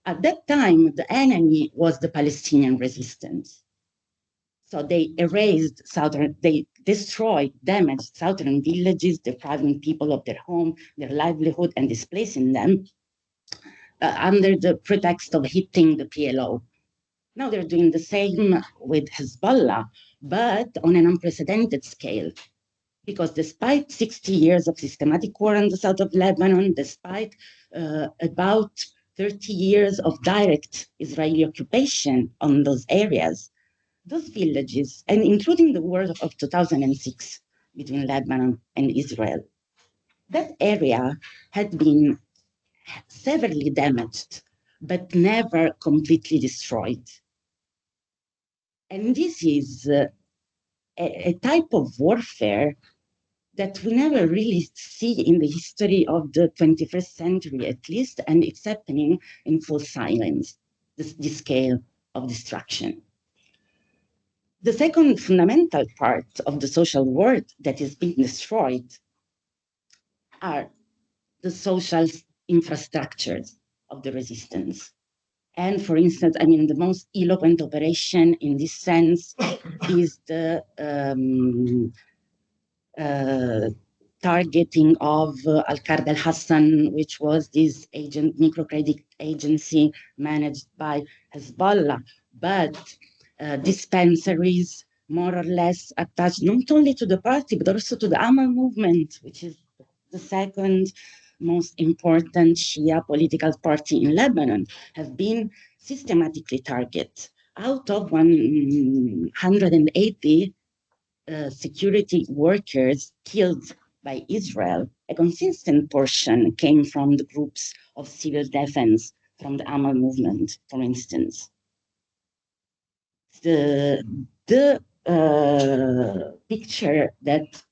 At that time, the enemy was the Palestinian resistance. So they erased they destroyed, damaged southern villages, depriving people of their home, their livelihood, and displacing them under the pretext of hitting the PLO. Now they're doing the same with Hezbollah, but on an unprecedented scale. Because despite 60 years of systematic war in the south of Lebanon, despite about 30 years of direct Israeli occupation on those areas, those villages, and including the war of 2006 between Lebanon and Israel, that area had been severely damaged, but never completely destroyed. And this is a type of warfare that we never really see in the history of the 21st century, at least, and it's happening in full silence, this scale of destruction. The second fundamental part of the social world that is being destroyed are the social infrastructures of the resistance. And for instance, I mean, the most eloquent operation in this sense is the targeting of Al-Qard al-Hassan, which was this microcredit agency managed by Hezbollah. But dispensaries, more or less attached not only to the party, but also to the Amal movement, which is the second most important Shia political party in Lebanon, have been systematically targeted. Out of 180 security workers killed by Israel, a consistent portion came from the groups of civil defense, from the Amal movement, for instance. The picture that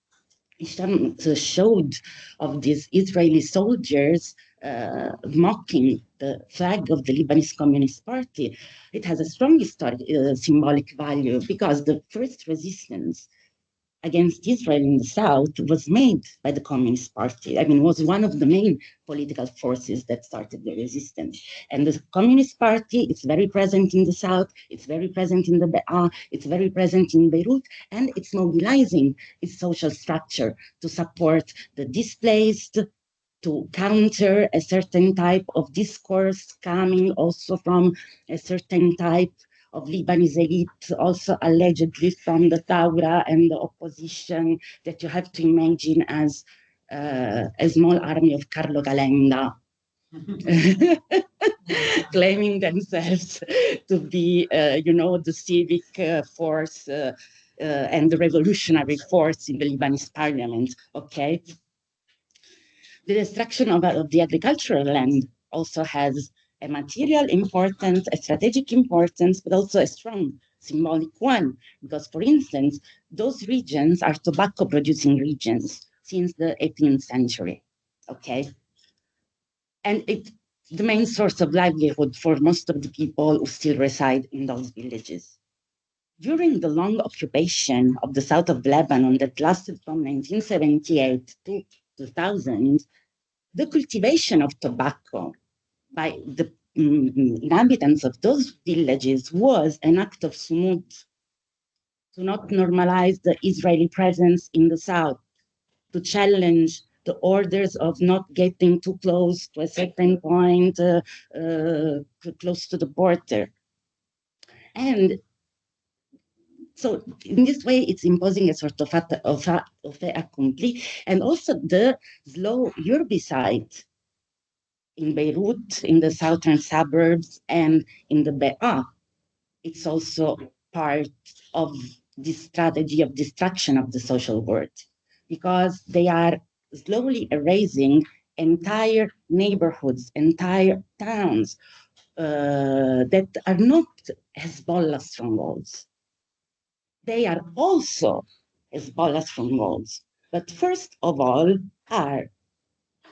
Hicham showed of these Israeli soldiers mocking the flag of the Lebanese Communist Party, it has a strong symbolic value because the first resistance against Israel in the south was made by the Communist Party. I mean, was one of the main political forces that started the resistance. And the Communist Party is very present in the south, it's very present in the Be'a, it's very present in Beirut, and it's mobilizing its social structure to support the displaced, to counter a certain type of discourse coming also from a certain type of Lebanese elite, also allegedly from the Thawra and the opposition that you have to imagine as a small army of Carlo Calenda, claiming themselves to be, the civic force and the revolutionary force in the Lebanese parliament, okay? The destruction of the agricultural land also has a material importance, a strategic importance, but also a strong symbolic one. Because, for instance, those regions are tobacco-producing regions since the 18th century, okay? And it's the main source of livelihood for most of the people who still reside in those villages. During the long occupation of the south of Lebanon that lasted from 1978 to 2000, the cultivation of tobacco by the inhabitants of those villages was an act of sumud, to not normalize the Israeli presence in the south, to challenge the orders of not getting too close to a certain point, close to the border. And so in this way, it's imposing a sort of fait accompli, and also the slow urbicide in Beirut, in the southern suburbs, and in the Be'a. It's also part of this strategy of destruction of the social world, because they are slowly erasing entire neighborhoods, entire towns that are not Hezbollah strongholds. They are also Hezbollah strongholds, but first of all are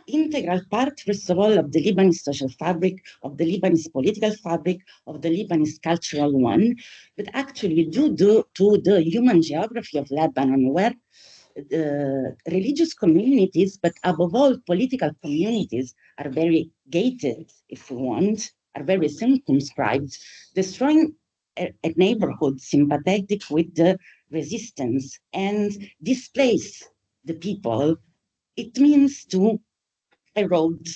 integral part, first of all, of the Lebanese social fabric, of the Lebanese political fabric, of the Lebanese cultural one, but actually due to the human geography of Lebanon, where religious communities, but above all political communities, are very gated, if we want, are very circumscribed, destroying a neighborhood sympathetic with the resistance and displace the people, it means to erode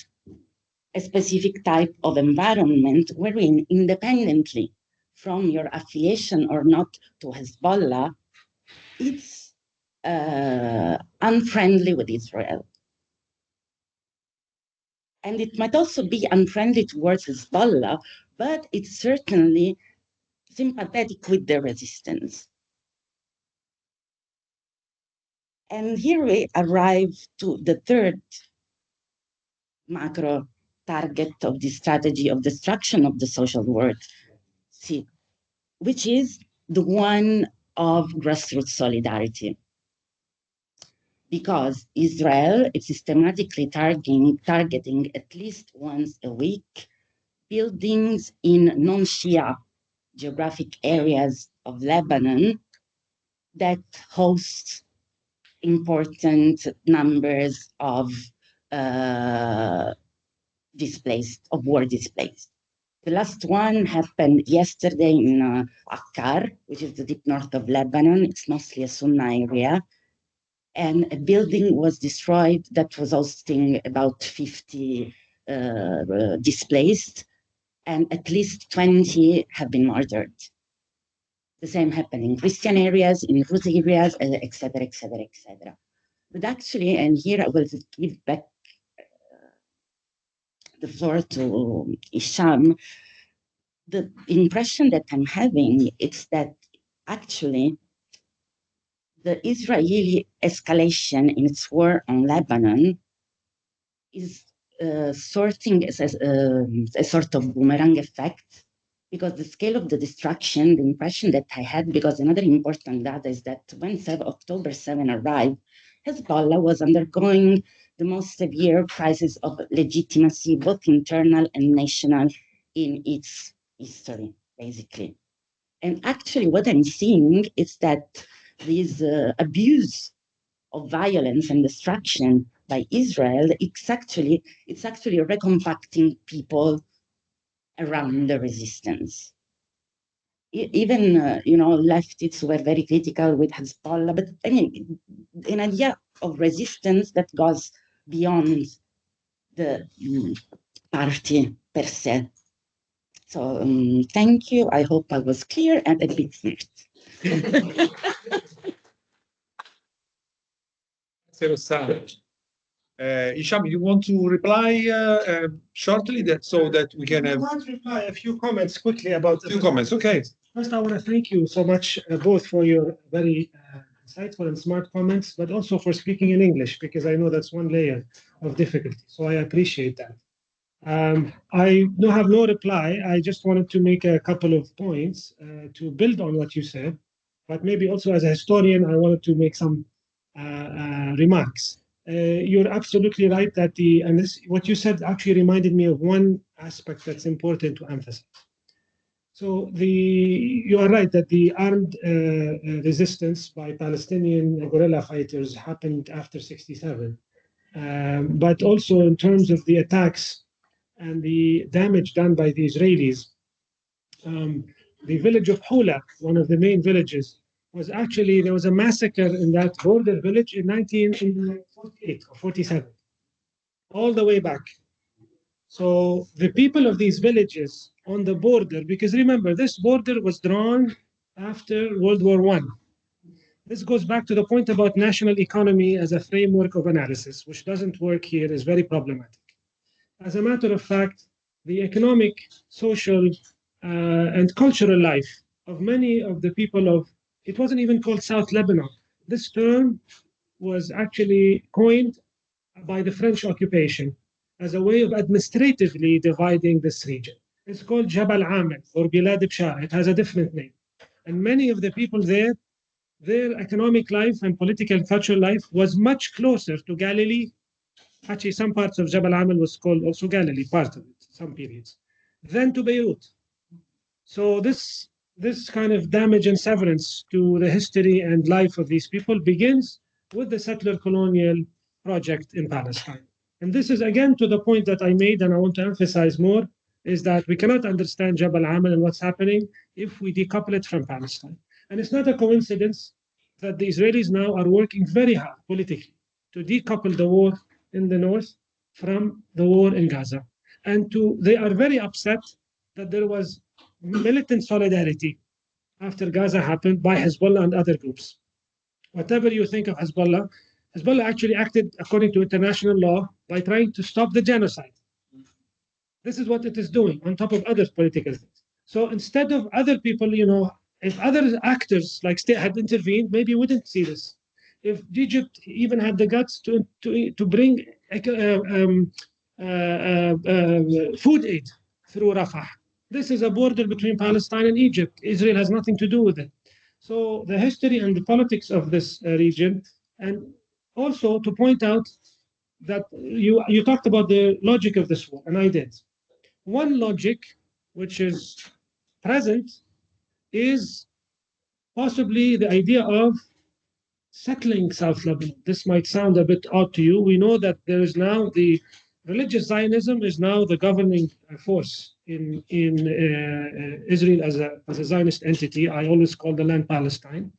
a specific type of environment wherein, independently from your affiliation or not to Hezbollah, it's unfriendly with Israel. And it might also be unfriendly towards Hezbollah, but it's certainly sympathetic with the resistance. And here we arrive to the third macro target of the strategy of destruction of the social world, which is the one of grassroots solidarity. Because Israel is systematically targeting at least once a week buildings in non-Shia geographic areas of Lebanon that host important numbers of war displaced. The last one happened yesterday in Akkar, which is the deep north of Lebanon. It's mostly a Sunni area. And a building was destroyed that was hosting about 50 displaced, and at least 20 have been murdered. The same happened in Christian areas, in Druze areas, etc., etc., etc. But actually, and here I will give back the floor to Hicham, the impression that I'm having is that actually the Israeli escalation in its war on Lebanon is sorting as a sort of boomerang effect, because the scale of the destruction, the impression that I had, because another important data is that when October 7 arrived, Hezbollah was undergoing the most severe crisis of legitimacy, both internal and national, in its history, basically. And actually what I'm seeing is that this abuse of violence and destruction by Israel, it's actually recompacting people around the resistance. Even, leftists were very critical with Hezbollah, but I mean, an idea of resistance that goes beyond the party per se. So thank you. I hope I was clear and a bit smart. Hicham, you want to reply shortly so that we can have I want to reply a few comments quickly about a few comments. Okay. First, I want to thank you so much both for your very insightful and smart comments, but also for speaking in English, because I know that's one layer of difficulty. So I appreciate that. I have no reply. I just wanted to make a couple of points to build on what you said, but maybe also as a historian, I wanted to make some remarks. You're absolutely right that what you said actually reminded me of one aspect that's important to emphasize. So you are right that the armed resistance by Palestinian guerrilla fighters happened after '67, but also in terms of the attacks and the damage done by the Israelis. The village of Hula, one of the main villages, there was a massacre in that border village in 1948 or 47, all the way back. So the people of these villages on the border, because remember, this border was drawn after World War I. This goes back to the point about national economy as a framework of analysis, which doesn't work here, is very problematic. As a matter of fact, the economic, social, and cultural life of many of the people of, it wasn't even called South Lebanon. This term was actually coined by the French occupation as a way of administratively dividing this region. It's called Jabal Amel or Bilad Bshar. It has a different name. And many of the people there, their economic life and political and cultural life was much closer to Galilee. Actually, some parts of Jabal Amel was called also Galilee, part of it, some periods, than to Beirut. So this kind of damage and severance to the history and life of these people begins with the settler colonial project in Palestine. And this is again to the point that I made, and I want to emphasize more, is that we cannot understand Jabal Amel and what's happening if we decouple it from Palestine. And it's not a coincidence that the Israelis now are working very hard politically to decouple the war in the north from the war in Gaza. And they are very upset that there was militant solidarity after Gaza happened by Hezbollah and other groups. Whatever you think of Hezbollah, Hezbollah actually acted according to international law by trying to stop the genocide. This is what it is doing on top of other political things. So instead of other people, if other actors like state had intervened, maybe we wouldn't see this. If Egypt even had the guts to bring food aid through Rafah. This is a border between Palestine and Egypt. Israel has nothing to do with it. So the history and the politics of this region, and also to point out that you talked about the logic of this war, and I did. One logic which is present is possibly the idea of settling South Lebanon. This might sound a bit odd to you. We know that there is now the religious Zionism is now the governing force in Israel as a Zionist entity. I always call the land Palestine.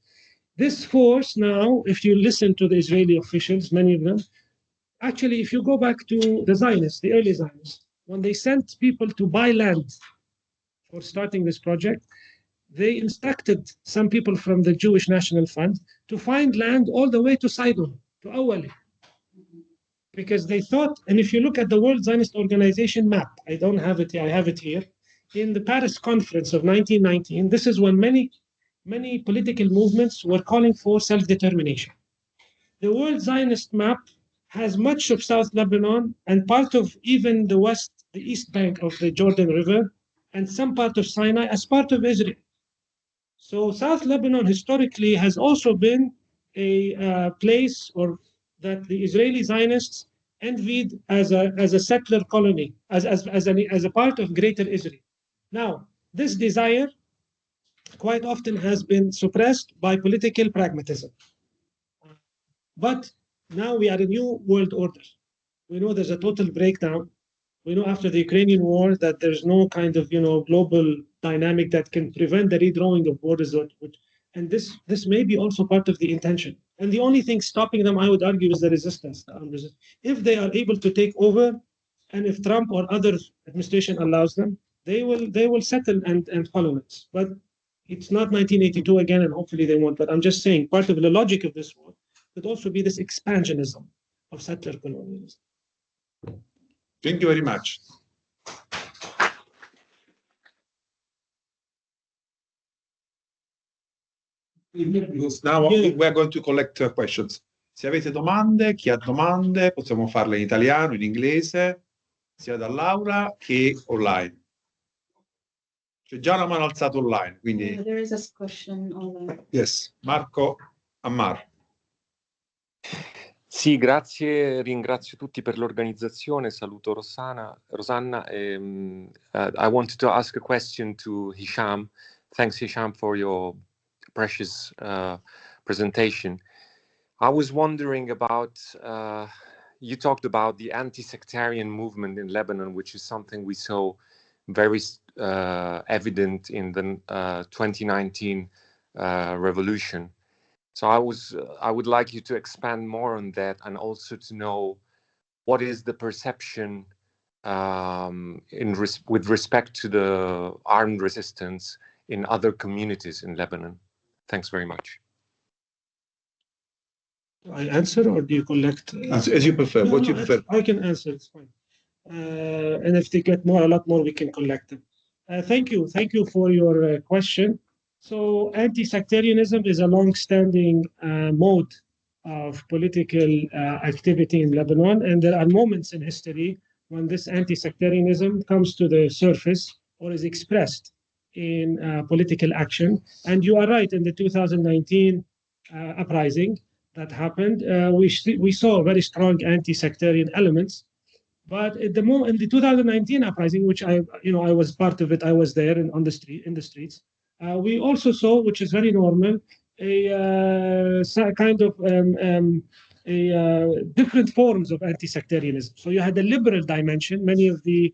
This force now, if you listen to the Israeli officials, many of them, actually, if you go back to the Zionists, the early Zionists, when they sent people to buy land for starting this project, they instructed some people from the Jewish National Fund to find land all the way to Sidon, to Awali. Because they thought, and if you look at the World Zionist Organization map, I don't have it here, I have it here, in the Paris Conference of 1919, this is when many political movements were calling for self-determination. The World Zionist map has much of South Lebanon and part of even the east bank of the Jordan River and some part of Sinai as part of Israel. So South Lebanon historically has also been a place or that the Israeli Zionists envied as a settler colony, as a part of Greater Israel. Now, this desire quite often has been suppressed by political pragmatism. But now we are a new world order. We know there's a total breakdown. We know after the Ukrainian war that there's no kind of global dynamic that can prevent the redrawing of borders. And this may be also part of the intention. And the only thing stopping them, I would argue, is the resistance. If they are able to take over, and if Trump or other administration allows them, they will settle and follow it. But it's not 1982 again, and hopefully they won't. But I'm just saying part of the logic of this war could also be this expansionism of settler colonialism. Thank you very much. Now we are going to collect questions. Se avete domande, chi ha domande, possiamo farle in italiano, in inglese, sia dall'aula che online. C'è già una mano alzata online, quindi... There is a question online. Yes, Marco Ammar. Sì, grazie, ringrazio tutti per l'organizzazione, saluto Rosanna. I wanted to ask a question to Hicham. Thanks, Hicham, for your precious presentation. I was wondering about, you talked about the anti-sectarian movement in Lebanon, which is something we saw very evident in the 2019 revolution. So I would like you to expand more on that, and also to know what is the perception with respect to the armed resistance in other communities in Lebanon. Thanks very much. I answer, or do you collect? As you prefer. No, what no, you prefer. I can answer. It's fine. And if they get a lot more, we can collect them. Thank you for your question. So anti-sectarianism is a long-standing mode of political activity in Lebanon, and there are moments in history when this anti-sectarianism comes to the surface or is expressed in political action. And you are right, in the 2019 uprising that happened, we saw very strong anti-sectarian elements. But at the moment, in the 2019 uprising, which I was part of it, I was there in the streets. We also saw, which is very normal, a kind of different forms of anti-sectarianism. So you had a liberal dimension. Many of the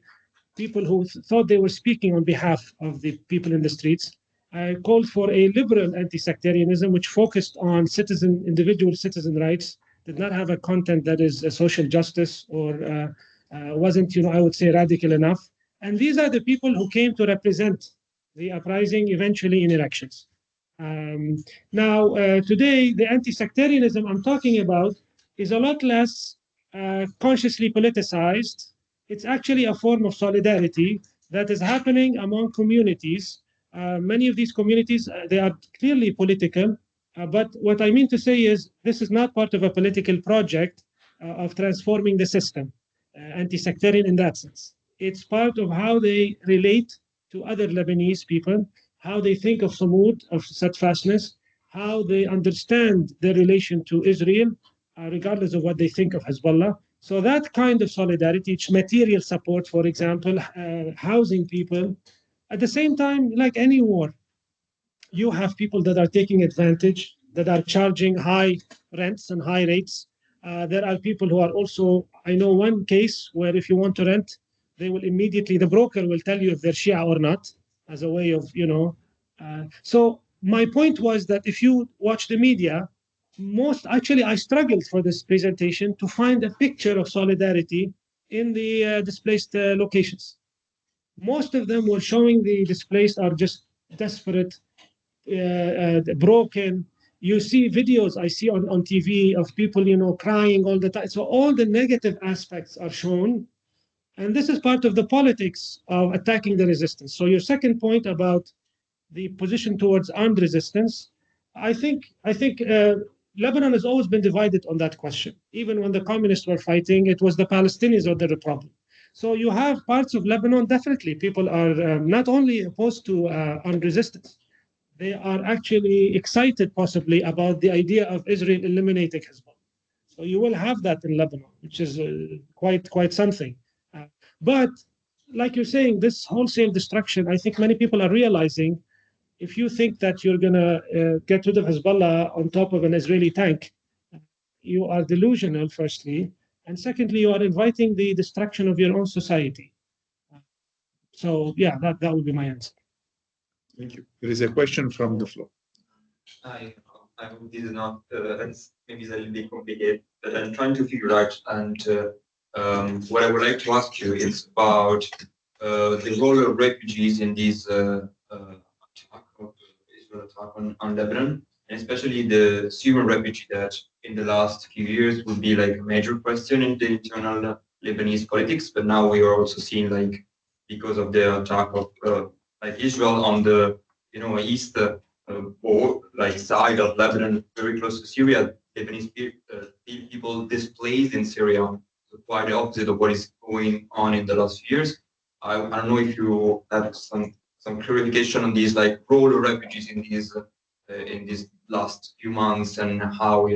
people who thought they were speaking on behalf of the people in the streets called for a liberal anti-sectarianism, which focused on individual citizen rights, did not have a content that is social justice or wasn't, I would say, radical enough. And these are the people who came to represent the uprising eventually in elections. Now, today, the anti-sectarianism I'm talking about is a lot less consciously politicized. It's actually a form of solidarity that is happening among communities. Many of these communities, they are clearly political, but what I mean to say is this is not part of a political project of transforming the system, anti-sectarian in that sense. It's part of how they relate to other Lebanese people, how they think of Samud, of steadfastness, how they understand their relation to Israel, regardless of what they think of Hezbollah. So that kind of solidarity, material support, for example, housing people. At the same time, like any war, you have people that are taking advantage, that are charging high rents and high rates. There are people who are also, I know one case where if you want to rent, they will immediately, the broker will tell you if they're Shia or not, as a way of, So my point was that if you watch the media, actually I struggled for this presentation to find a picture of solidarity in the displaced locations. Most of them were showing the displaced are just desperate, broken. You see videos I see on TV of people, crying all the time. So all the negative aspects are shown. And this is part of the politics of attacking the resistance. So your second point about the position towards armed resistance, I think Lebanon has always been divided on that question. Even when the communists were fighting, it was the Palestinians that were the problem. So you have parts of Lebanon, definitely people are not only opposed to armed resistance, they are actually excited possibly about the idea of Israel eliminating Hezbollah. So you will have that in Lebanon, which is quite something. But like you're saying, this wholesale destruction, I think many people are realizing, if you think that you're going to get rid of Hezbollah on top of an Israeli tank, you are delusional, firstly. And secondly, you are inviting the destruction of your own society. So yeah, that would be my answer. Thank you. There is a question from the floor. I hope this is not, maybe it's a little bit complicated, but I'm trying to figure out, and what I would like to ask you is about the role of refugees in this attack on Lebanon, and especially the Syrian refugee that in the last few years would be like a major question in the internal Lebanese politics, but now we are also seeing, like, because of the attack of like Israel on the east side of Lebanon, very close to Syria, Lebanese people displaced in Syria. So quite the opposite of what is going on in the last few years. I don't know if you have some clarification on these, like, role of refugees in these last few months, and how a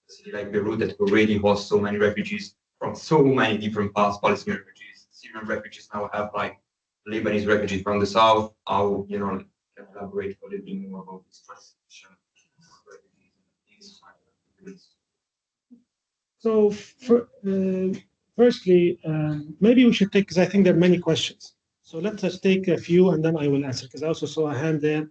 city like Beirut that already hosts so many refugees from so many different paths, Palestinian refugees, Syrian refugees now have like Lebanese refugees from the south. How can elaborate a little bit more about this transition of refugees? So firstly, maybe we should take, because I think there are many questions. So let us take a few and then I will answer, because I also saw a hand there.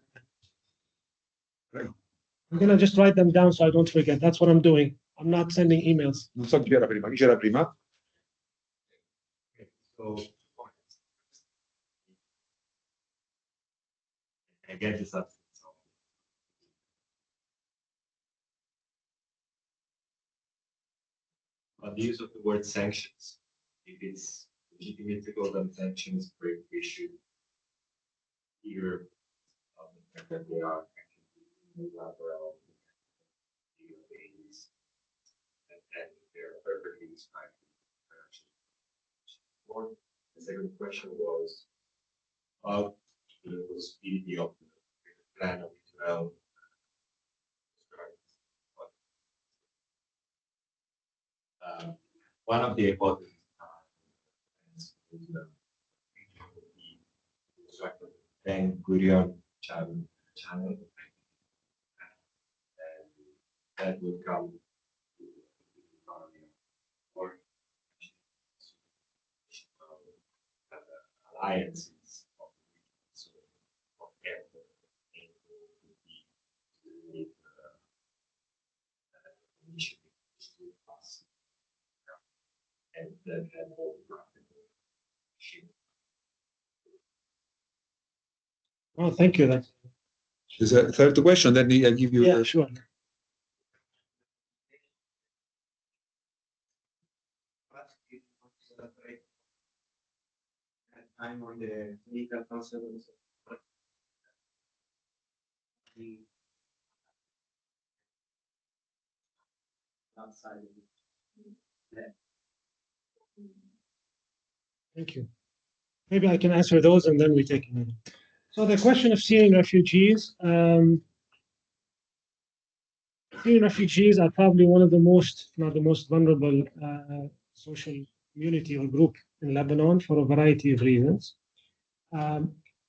I'm going to just write them down so I don't forget. That's what I'm doing. I'm not sending emails. Non so chi era prima. Chi c'era prima? So, I get this up. But the use of the word sanctions, if it's legitimate to call them sanctions, we should hear the fact that they are unilateral, and they're perfectly described. The second question was about the possibility of the plan of Israel. One of the hypotheses is the Ben Gurion channel, and that will come to the economy or alliances of the region. So, for example, would be initiative to pass, and then have more practical shift. Oh, thank you. There's a third question, then I'll give you. Yeah, sure. I'm on the legal counsel outside of it. Thank you. Maybe I can answer those and then we take another. So the question of Syrian refugees. Syrian refugees are probably one of the most, if not the most vulnerable social community or group in Lebanon for a variety of reasons.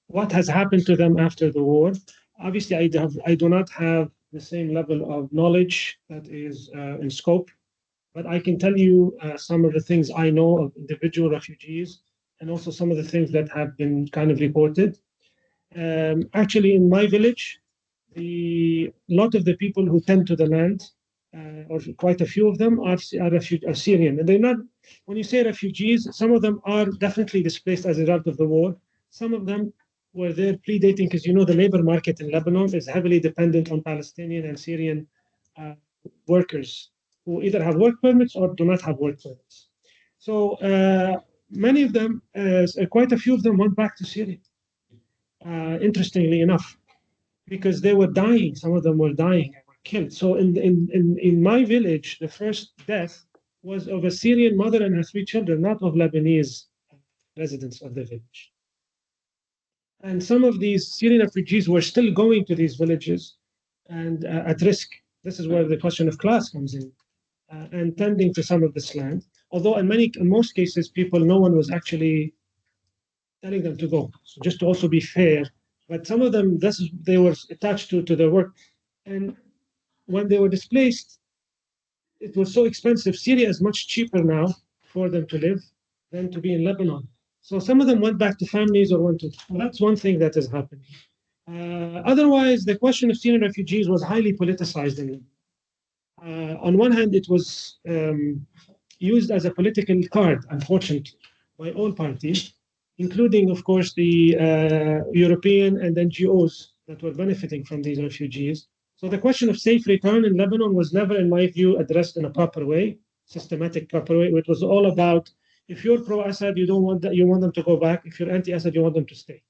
What has happened to them after the war? Obviously, I do not have the same level of knowledge that is in scope, but I can tell you some of the things I know of individual refugees, and also some of the things that have been kind of reported. Actually, in my village, a lot of the people who tend to the land, or quite a few of them, are Syrian. And they're not, when you say refugees, some of them are definitely displaced as a result of the war. Some of them were there predating, because the labor market in Lebanon is heavily dependent on Palestinian and Syrian workers who either have work permits or do not have work permits. So many of them, quite a few of them went back to Syria, interestingly enough, because they were dying. Some of them were dying and were killed. So in my village, the first death was of a Syrian mother and her 3 children, not of Lebanese residents of the village. And some of these Syrian refugees were still going to these villages and at risk. This is where the question of class comes in, and tending to some of this land. Although in most cases, no one was actually telling them to go. So just to also be fair, but some of them, they were attached to their work. And when they were displaced, it was so expensive. Syria is much cheaper now for them to live than to be in Lebanon. So some of them went back to families or went to, well, that's one thing that is happening. Otherwise, the question of Syrian refugees was highly politicized in Lebanon. On one hand, it was used as a political card, unfortunately, by all parties, including, of course, the European and NGOs that were benefiting from these refugees. So the question of safe return in Lebanon was never, in my view, addressed in a proper way, systematic, proper way. It was all about, if you're pro-Assad, you want them to go back. If you're anti-Assad, you want them to stay.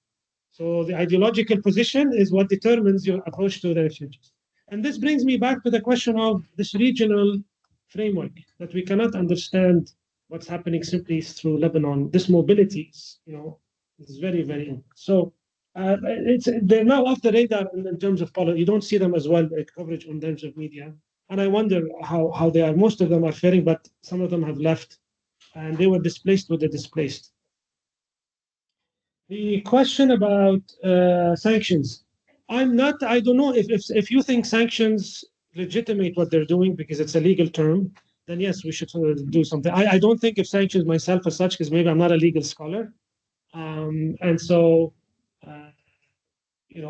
So the ideological position is what determines your approach to the refugees. And this brings me back to the question of this regional framework, that we cannot understand what's happening simply through Lebanon. This mobility is, is very, very important. So they're now off the radar in terms of politics. You don't see them as well, coverage in terms of media. And I wonder how they are. Most of them are faring, but some of them have left, and they were displaced with the displaced. The question about sanctions. I don't know if you think sanctions legitimate what they're doing because it's a legal term, then yes, we should do something. I don't think of sanctions myself as such, because maybe I'm not a legal scholar. And so,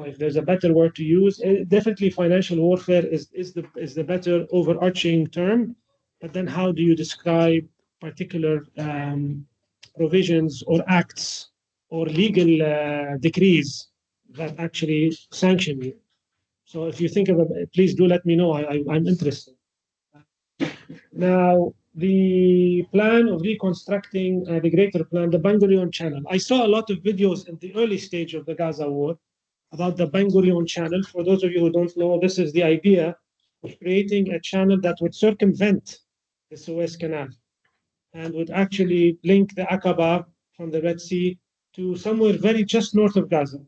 if there's a better word to use, definitely financial warfare is the better overarching term. But then how do you describe particular provisions or acts or legal decrees that actually sanction you? So if you think of it, please do let me know. I'm interested. Now, the plan of reconstructing the greater plan, the Ben Gurion Channel. I saw a lot of videos in the early stage of the Gaza war about the Ben Gurion Channel. For those of you who don't know, this is the idea of creating a channel that would circumvent the Suez Canal and would actually link the Aqaba from the Red Sea to somewhere very just north of Gaza.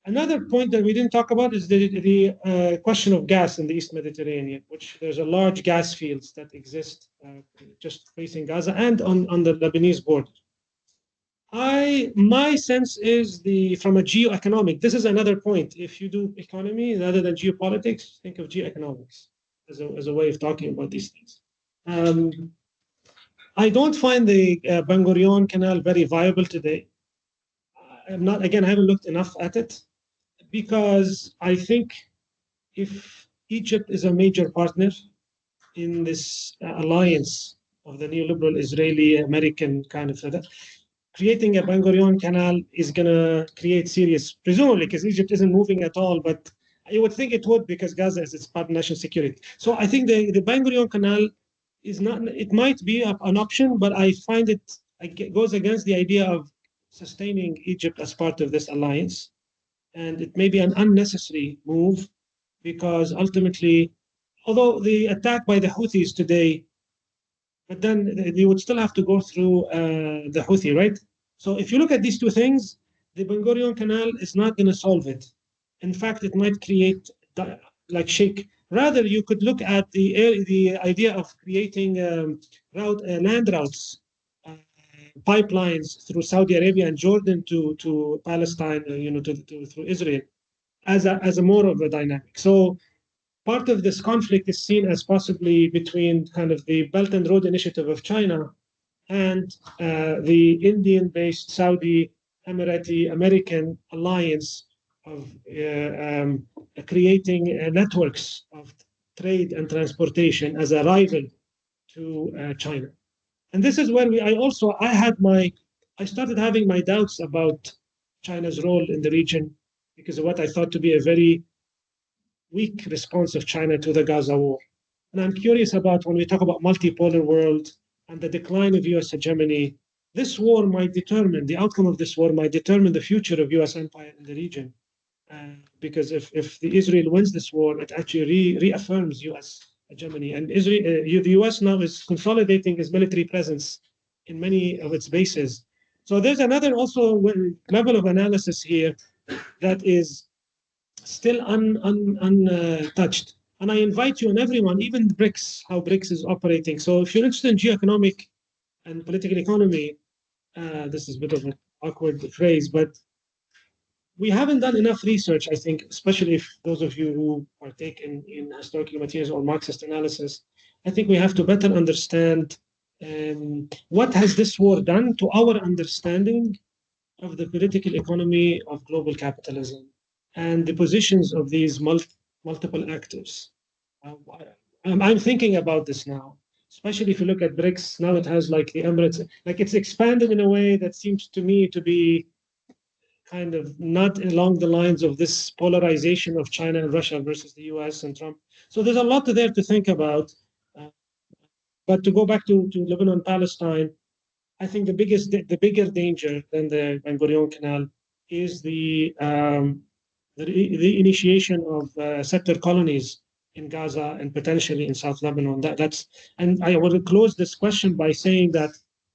Another point that we didn't talk about is the question of gas in the East Mediterranean, which there's a large gas fields that exist just facing Gaza and on the Lebanese border. My sense is from a geoeconomic, this is another point. If you do economy rather than geopolitics, think of geoeconomics as a way of talking about these things. I don't find the Ben Gurion Canal very viable today. I haven't looked enough at it, because I think if Egypt is a major partner in this alliance of the neoliberal Israeli-American kind of setup, creating a Ben Gurion Canal is going to create serious, presumably because Egypt isn't moving at all, but you would think it would because Gaza is its part of national security. So I think the Ben Gurion Canal is not, it might be an option, but I find it goes against the idea of sustaining Egypt as part of this alliance. And it may be an unnecessary move, because ultimately, although the attack by the Houthis today, but then they would still have to go through the Houthi, right? So if you look at these two things, the Ben Gurion Canal is not going to solve it. In fact, it might create shake. Rather, you could look at the idea of creating land routes, pipelines through Saudi Arabia and Jordan to Palestine, through Israel, as a more of a dynamic. So part of this conflict is seen as possibly between kind of the Belt and Road Initiative of China and the Indian-based Saudi Emirati American alliance of creating networks of trade and transportation as a rival to China. And this is where I started having my doubts about China's role in the region because of what I thought to be a very weak response of China to the Gaza war. And I'm curious about, when we talk about multipolar world and the decline of US hegemony, this war might determine, the outcome of this war might determine the future of US empire in the region. Because if Israel wins this war, it actually reaffirms US hegemony. And Israel, the US now is consolidating its military presence in many of its bases. So there's another also level of analysis here that is still untouched. And I invite you and everyone, even BRICS, how BRICS is operating. So if you're interested in geoeconomic and political economy, this is a bit of an awkward phrase, but we haven't done enough research, I think, especially if those of you who partake in historical materials or Marxist analysis. I think we have to better understand what has this war done to our understanding of the political economy of global capitalism and the positions of these multiple actors. I'm thinking about this now, especially if you look at BRICS. Now it has like the Emirates, like it's expanded in a way that seems to me to be kind of not along the lines of this polarization of China and Russia versus the US and Trump. So there's a lot there to think about. But to go back to Lebanon, Palestine, I think the bigger danger than the Ben Gurion Canal is the initiation of sector colonies in Gaza and potentially in South Lebanon. And I want to close this question by saying that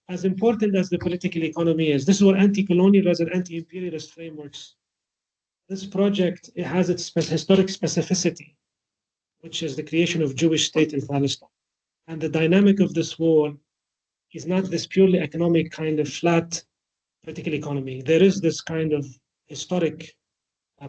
as important as the political economy is, this is what anti-colonialist and anti-imperialist frameworks. This project, it has its historic specificity, which is the creation of Jewish state in Palestine. And the dynamic of this war is not this purely economic kind of flat political economy. There is this kind of historic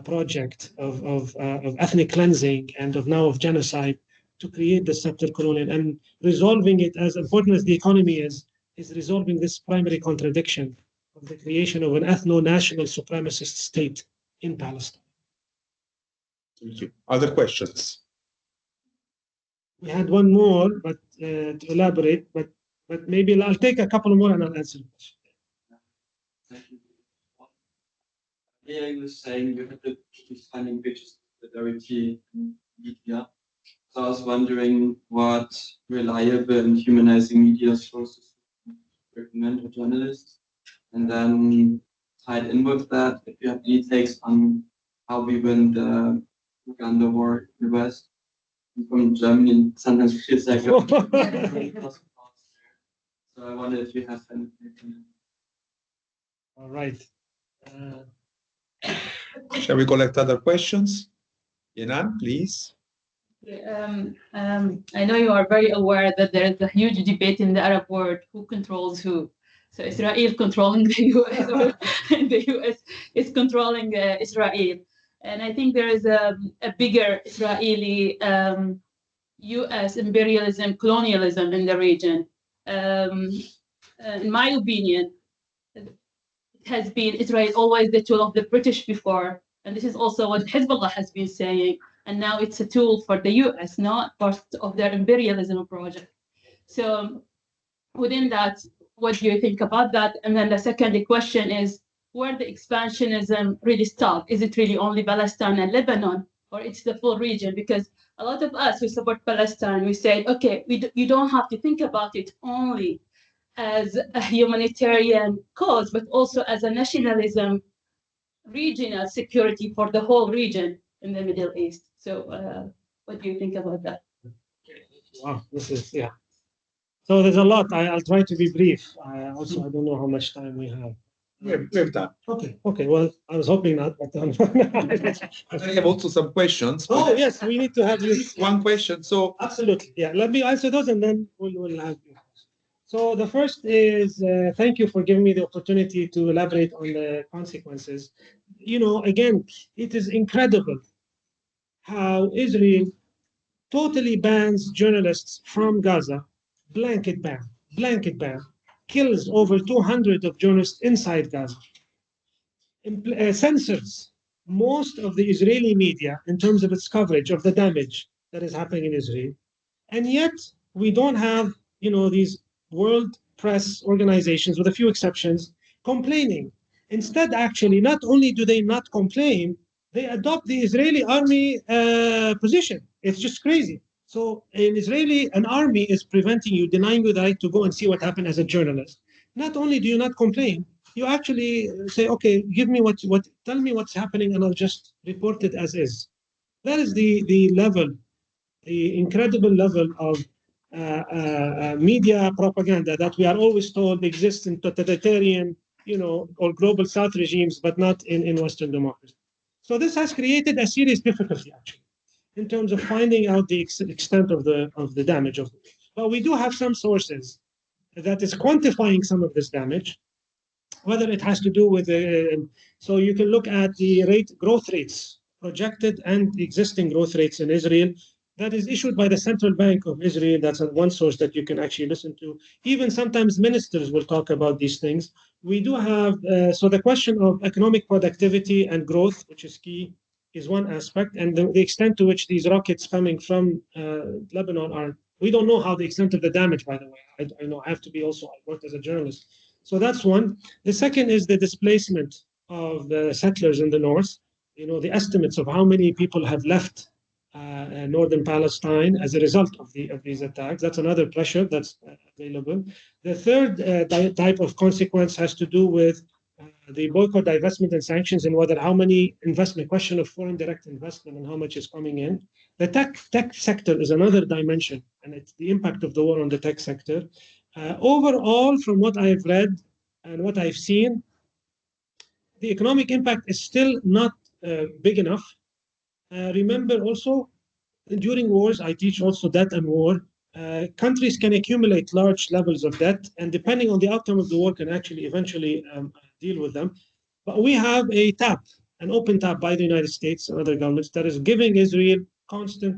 project of ethnic cleansing and of genocide to create the sector colonial, and resolving it, as important as the economy is resolving this primary contradiction of the creation of an ethno-national supremacist state in Palestine. Thank you. Other questions? We had one more, but to elaborate, but maybe I'll take a couple more and I'll answer the question. Yeah, you were saying you had to finding bridges to solidarity in media. So I was wondering what reliable and humanizing media sources recommend to journalists, and then tied in with that, if you have any takes on how we win the propaganda war in the West. I'm from Germany, and sometimes it feels like so I wonder if you have anything. All right. Shall we collect other questions? Yenan, please. I know you are very aware that there is a huge debate in the Arab world who controls who. So Israel controlling the US, or the US is controlling Israel. And I think there is a bigger Israeli US imperialism, colonialism in the region. In my opinion, it has been Israel always the tool of the British before. And this is also what Hezbollah has been saying. And now it's a tool for the US, not part of their imperialism project. So within that, what do you think about that? And then the second question is, where the expansionism really stopped? Is it really only Palestine and Lebanon, or it's the full region? Because a lot of us who support Palestine, we say, okay, you don't have to think about it only as a humanitarian cause, but also as a nationalism, regional security for the whole region in the Middle East. So what do you think about that? Wow, this is, yeah. So there's a lot. I'll try to be brief. I don't know how much time we have. We have done. Okay. Well, I was hoping not, but I have also some questions. Oh, yes, we need to have this. One question. So absolutely, yeah. Let me answer those, and then we'll have you. So the first is, thank you for giving me the opportunity to elaborate on the consequences. You know, again, it is incredible how Israel totally bans journalists from Gaza, blanket ban, kills over 200 of journalists inside Gaza, censors most of the Israeli media in terms of its coverage of the damage that is happening in Israel. And yet we don't have, these world press organizations, with a few exceptions, complaining. Instead, actually, not only do they not complain, they adopt the Israeli army position. It's just crazy. So an army is preventing you, denying you the right to go and see what happened as a journalist. Not only do you not complain, you actually say, okay, give me tell me what's happening, and I'll just report it as is. That is the level the incredible level of media propaganda that we are always told exists in totalitarian, or global South regimes, but not in Western democracy. So this has created a serious difficulty, actually, in terms of finding out the extent of the damage of the war. But we do have some sources that is quantifying some of this damage, whether it has to do with so you can look at the growth rates, projected and existing growth rates in Israel, that is issued by the Central Bank of Israel. That's one source that you can actually listen to. Even sometimes ministers will talk about these things. We do have, so the question of economic productivity and growth, which is key, is one aspect. And the extent to which these rockets coming from Lebanon are, we don't know how the extent of the damage, by the way. I know I have to be also, I worked as a journalist. So that's one. The second is the displacement of the settlers in the north. The estimates of how many people have left northern Palestine as a result of these attacks. That's another pressure that's available. The third type of consequence has to do with the boycott, divestment, and sanctions, and how many investment, question of foreign direct investment and how much is coming in. The tech sector is another dimension, and it's the impact of the war on the tech sector. Overall, from what I've read and what I've seen, the economic impact is still not big enough. Remember also, during wars, I teach also debt and war. Countries can accumulate large levels of debt, and depending on the outcome of the war, can actually eventually deal with them. But we have an open tap by the United States and other governments that is giving Israel constant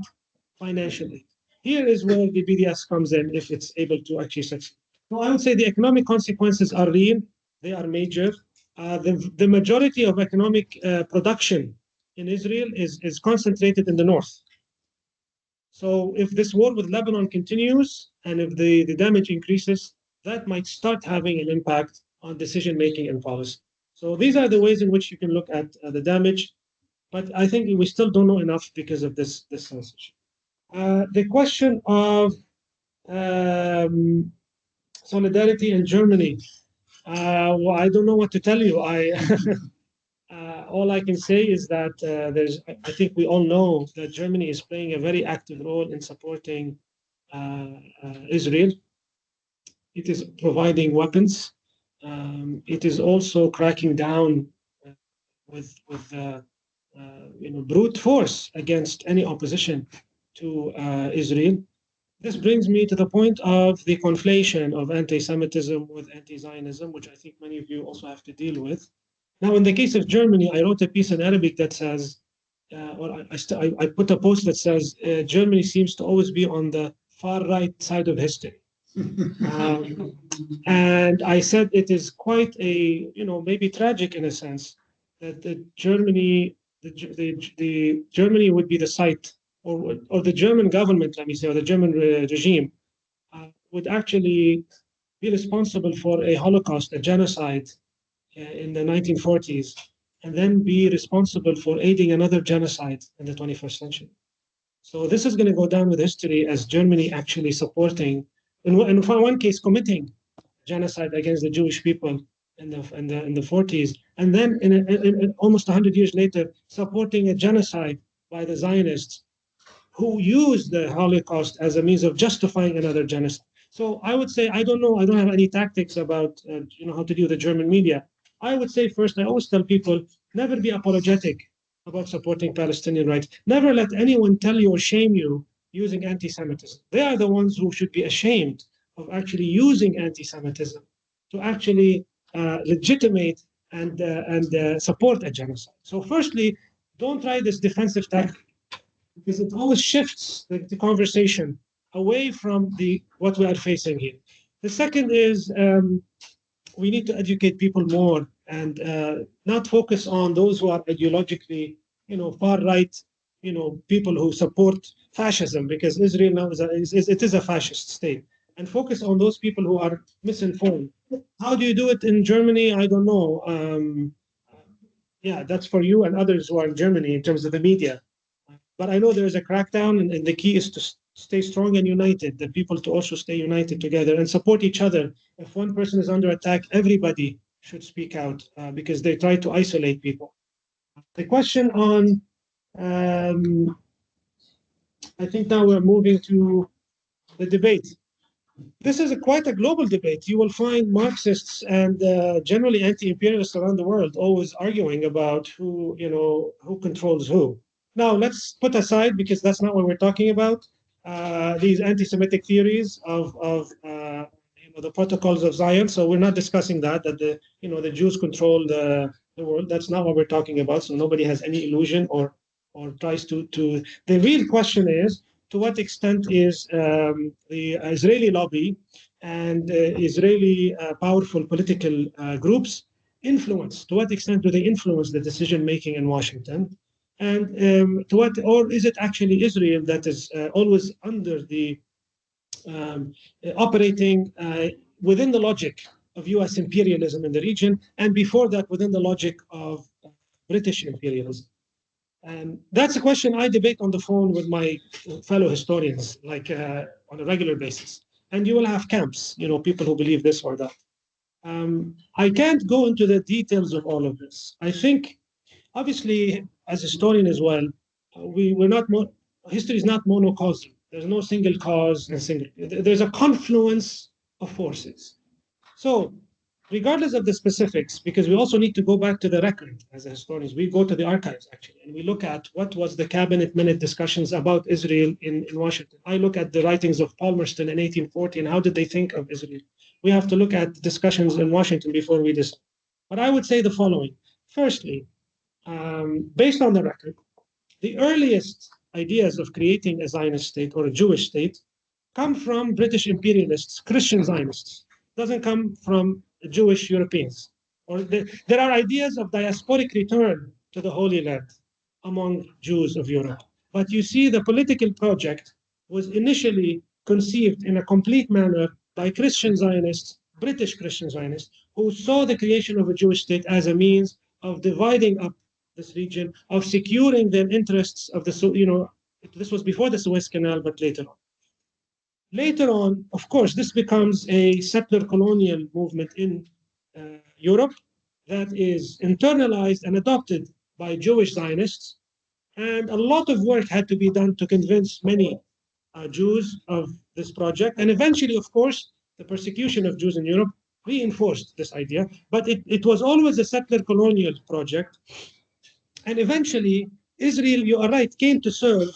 financial aid. Here is where the BDS comes in, if it's able to actually succeed. So I would say the economic consequences are real, they are major. The majority of economic production in Israel is concentrated in the north. So if this war with Lebanon continues, and if the damage increases, that might start having an impact on decision-making and policy. So these are the ways in which you can look at the damage, but I think we still don't know enough because of this censorship. The question of solidarity in Germany, well, I don't know what to tell you. All I can say is that I think we all know that Germany is playing a very active role in supporting Israel. It is providing weapons. It is also cracking down with brute force against any opposition to Israel. This brings me to the point of the conflation of anti-Semitism with anti-Zionism, which I think many of you also have to deal with. Now, in the case of Germany, I wrote a piece in Arabic that says, I put a post that says, Germany seems to always be on the far right side of history. And I said it is quite maybe tragic in a sense, that Germany would be the site, or the German government, let me say, or the German regime would actually be responsible for a Holocaust, a genocide in the 1940s, and then be responsible for aiding another genocide in the 21st century. So this is going to go down with history as Germany actually supporting, in one case, committing genocide against the Jewish people in the 40s, and then in almost 100 years later, supporting a genocide by the Zionists, who used the Holocaust as a means of justifying another genocide. So I would say, I don't know, I don't have any tactics about how to deal with the German media. I would say first, I always tell people, never be apologetic about supporting Palestinian rights. Never let anyone tell you or shame you using anti-Semitism. They are the ones who should be ashamed of actually using anti-Semitism to actually legitimate and support a genocide. So firstly, don't try this defensive tactic, because it always shifts the conversation away from what we are facing here. The second is we need to educate people more and not focus on those who are ideologically, far right, people who support fascism, because Israel now is a fascist state, and focus on those people who are misinformed. How do you do it in Germany? I don't know. Yeah, that's for you and others who are in Germany in terms of the media. But I know there is a crackdown, and the key is to stay strong and united, the people to also stay united together and support each other. If one person is under attack, everybody should speak out because they try to isolate people. The question on I think now we're moving to the debate. This is quite a global debate. You will find Marxists and generally anti-imperialists around the world always arguing about who controls who. Now let's put aside, because that's not what we're talking about, these anti-Semitic theories of the protocols of Zion. So we're not discussing that the Jews control the world. That's not what we're talking about. So nobody has any illusion or tries to. The real question is, to what extent is the Israeli lobby and Israeli powerful political groups influence? To what extent do they influence the decision making in Washington? And to what, or is it actually Israel that is always under the operating within the logic of U.S. imperialism in the region, and before that within the logic of British imperialism? And that's a question I debate on the phone with my fellow historians, like on a regular basis. And you will have camps, people who believe this or that. I can't go into the details of all of this. I think, obviously, as a historian as well, history is not monocausal. There's no single cause and there's a confluence of forces. So, regardless of the specifics, because we also need to go back to the record as historians, we go to the archives actually, and we look at what was the cabinet minute discussions about Israel in Washington. I look at the writings of Palmerston in 1840 and how did they think of Israel. We have to look at the discussions in Washington before we decide. But I would say the following. Firstly, based on the record, the earliest ideas of creating a Zionist state or a Jewish state come from British imperialists, Christian Zionists. Doesn't come from Jewish Europeans. There are ideas of diasporic return to the Holy Land among Jews of Europe. But you see, the political project was initially conceived in a complete manner by Christian Zionists, British Christian Zionists, who saw the creation of a Jewish state as a means of dividing up this region, of securing their interests of this was before the Suez Canal, but later on. Later on, of course, this becomes a settler colonial movement in Europe that is internalized and adopted by Jewish Zionists. And a lot of work had to be done to convince many Jews of this project. And eventually, of course, the persecution of Jews in Europe reinforced this idea. But it was always a settler colonial project. And eventually, Israel, you are right, came to serve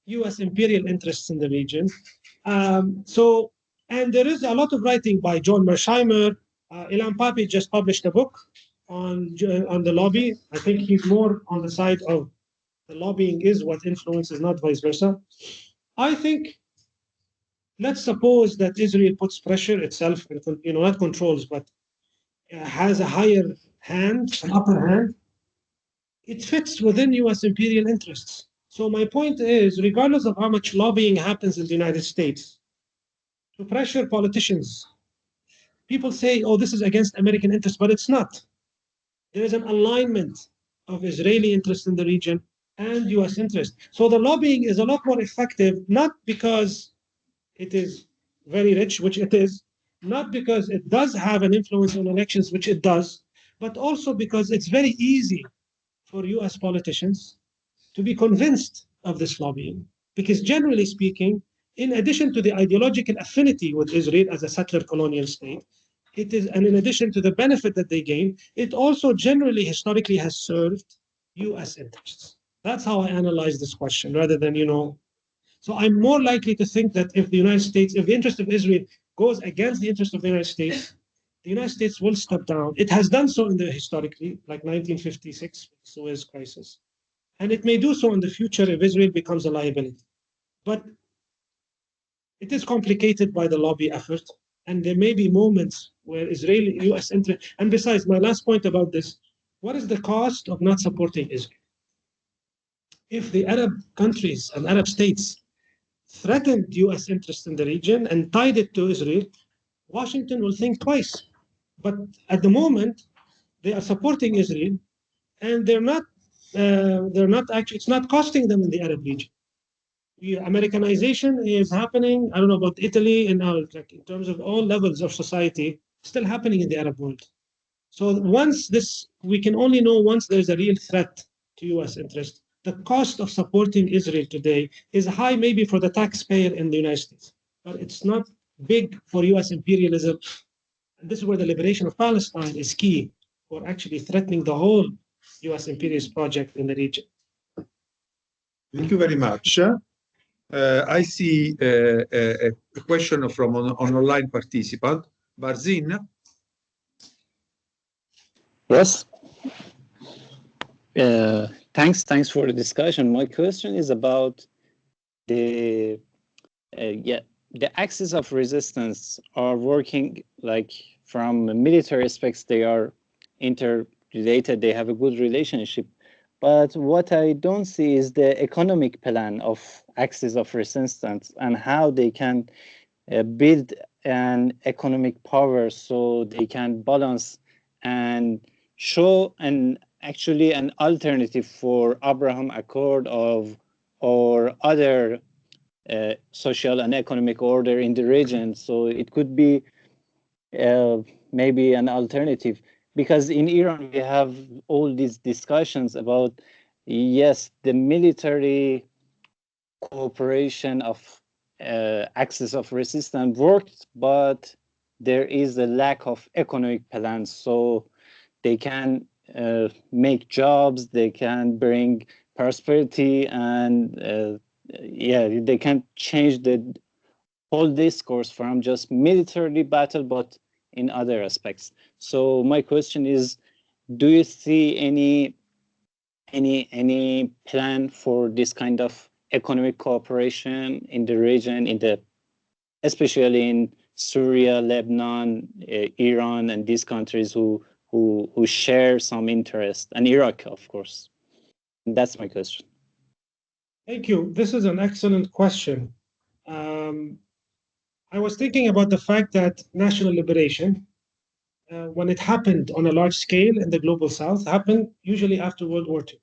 US imperial interests in the region. And there is a lot of writing by John Mersheimer. Ilan Pappy just published a book on the lobby. I think he's more on the side of the lobbying is what influences, not vice versa. I think, let's suppose that Israel puts pressure itself, not controls, but has a higher hand, an upper hand. It fits within US imperial interests. So my point is, regardless of how much lobbying happens in the United States to pressure politicians, people say, oh, this is against American interests, but it's not. There is an alignment of Israeli interests in the region and US interests. So the lobbying is a lot more effective, not because it is very rich, which it is, not because it does have an influence on elections, which it does, but also because it's very easy for US politicians to be convinced of this lobbying. Because generally speaking, in addition to the ideological affinity with Israel as a settler colonial state, it is, and in addition to the benefit that they gain, it also generally historically has served US interests. That's how I analyze this question, rather than, So I'm more likely to think that if the United States, if the interest of Israel goes against the interest of the United States will step down. It has done so historically, like 1956, Suez crisis. And it may do so in the future if Israel becomes a liability. But it is complicated by the lobby effort. And there may be moments where Israeli US interest. And besides, my last point about this, what is the cost of not supporting Israel? If the Arab countries and Arab states threatened US interests in the region and tied it to Israel, Washington will think twice. But at the moment, they are supporting Israel, and they're not actually, it's not costing them in the Arab region. Americanization is happening, I don't know about Italy, and now in terms of all levels of society, still happening in the Arab world. So once this, we can only know once there's a real threat to US interest. the cost of supporting Israel today is high maybe for the taxpayer in the United States, but it's not big for US imperialism. And this is where the liberation of Palestine is key for actually threatening the whole US imperialist project in the region. Thank you very much. I see a question from an online participant, Barzin. Yes. Thanks for the discussion. My question is about the axis of resistance are working like from military aspects. They are interrelated. They have a good relationship. But what I don't see is the economic plan of axis of resistance and how they can build an economic power so they can balance and show actually an alternative for Abraham Accord or other social and economic order in the region. So it could be maybe an alternative. Because in Iran, we have all these discussions about, yes, the military cooperation of axis of resistance worked, but there is a lack of economic plans. So they can make jobs, they can bring prosperity, and they can change the whole discourse from just military battle, but in other aspects. So my question is, do you see any plan for this kind of economic cooperation in the region, especially in Syria, Lebanon, Iran, and these countries who share some interest, and Iraq, of course? That's my question. Thank you. This is an excellent question. I was thinking about the fact that national liberation, when it happened on a large scale in the global south, happened usually after World War II.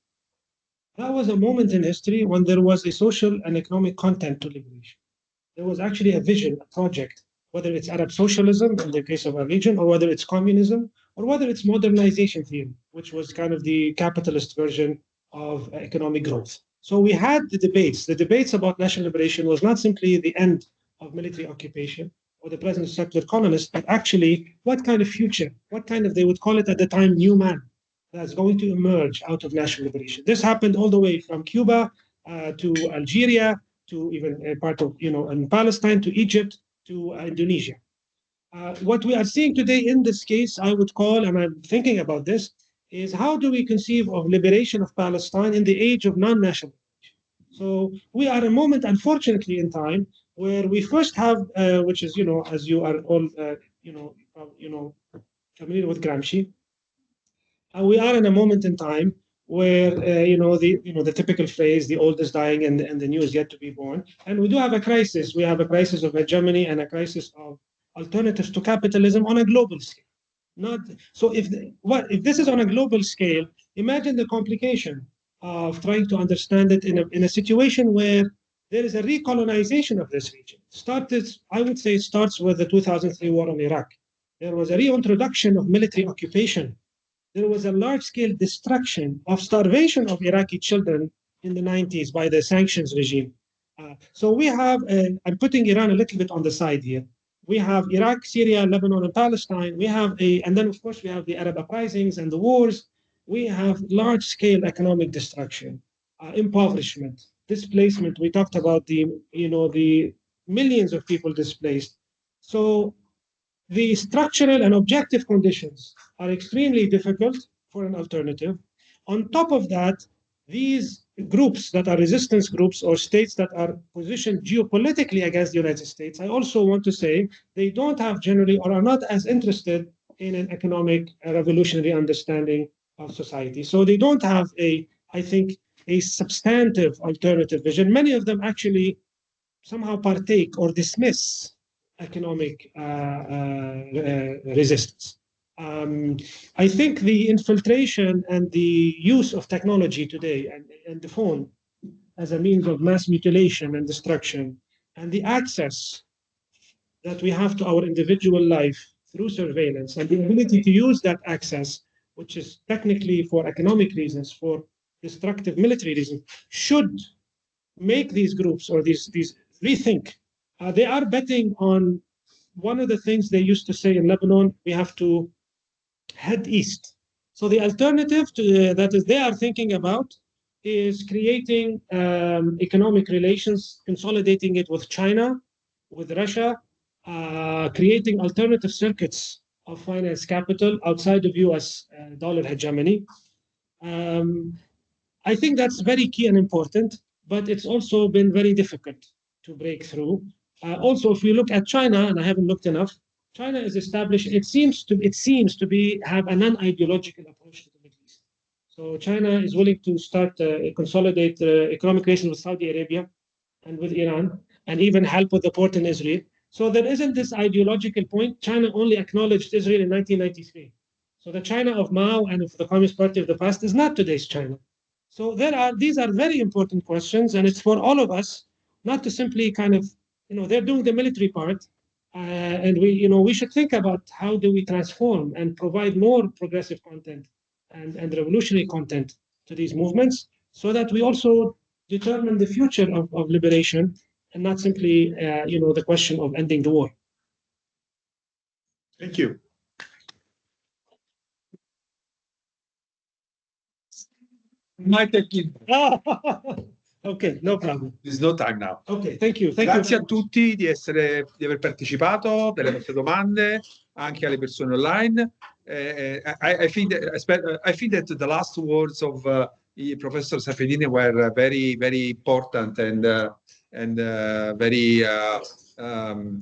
That was a moment in history when there was a social and economic content to liberation. There was actually a vision, a project, whether it's Arab socialism in the case of our region, or whether it's communism, or whether it's modernization theory, which was kind of the capitalist version of economic growth. So we had the debates. The debates about national liberation was not simply the end of military occupation or the presence of secular colonists, but actually what kind of future, what kind of, they would call it at the time, new man that's going to emerge out of national liberation. This happened all the way from Cuba to Algeria, to even a part of, in Palestine, to Egypt, to Indonesia. What we are seeing today in this case, I would call, and I'm thinking about this, is how do we conceive of liberation of Palestine in the age of non-national liberation? So we are a moment, unfortunately, in time where we first have, which is, as you are all, familiar with Gramsci, we are in a moment in time where, the typical phrase, the old is dying and the new is yet to be born. And we do have a crisis. We have a crisis of hegemony and a crisis of alternatives to capitalism on a global scale. If this is on a global scale, imagine the complication of trying to understand it in a situation where there is a recolonization of this region. I would say it starts with the 2003 war on Iraq. There was a reintroduction of military occupation. There was a large-scale destruction of starvation of Iraqi children in the 90s by the sanctions regime. So we have, I'm putting Iran a little bit on the side here. We have Iraq, Syria, Lebanon, and Palestine. And then of course we have the Arab uprisings and the wars. We have large-scale economic destruction, impoverishment, displacement. We talked about the millions of people displaced. So the structural and objective conditions are extremely difficult for an alternative. On top of that, these groups that are resistance groups or states that are positioned geopolitically against the United States, I also want to say they don't have generally or are not as interested in an economic revolutionary understanding of society. So they don't have I think, a substantive alternative vision. Many of them actually somehow partake or dismiss economic resistance. I think the infiltration and the use of technology today and the phone as a means of mass mutilation and destruction, and the access that we have to our individual life through surveillance and the ability to use that access, which is technically for economic reasons, for destructive military reasons, should make these groups or these rethink. They are betting on one of the things they used to say in Lebanon: we have to head east. So the alternative to that is they are thinking about is creating economic relations, consolidating it with China, with Russia, creating alternative circuits of finance capital outside of US dollar hegemony. I think that's very key and important, but it's also been very difficult to break through. Also, if we look at China, and I haven't looked enough, China is established. It seems to be have a non-ideological approach to the Middle East. So China is willing to start consolidate economic relations with Saudi Arabia and with Iran, and even help with the port in Israel. So there isn't this ideological point. China only acknowledged Israel in 1993. So the China of Mao and of the Communist Party of the past is not today's China. So these are very important questions, and it's for all of us not to simply kind of, they're doing the military part, and we should think about how do we transform and provide more progressive content and revolutionary content to these movements, so that we also determine the future of liberation and not simply, the question of ending the war. Thank you. Ok, no problem. There's no time now. Ok, thank you. Grazie a tutti di aver partecipato, delle vostre domande, anche alle persone online. I think that the last words of Professor Safieddine were very, very important and very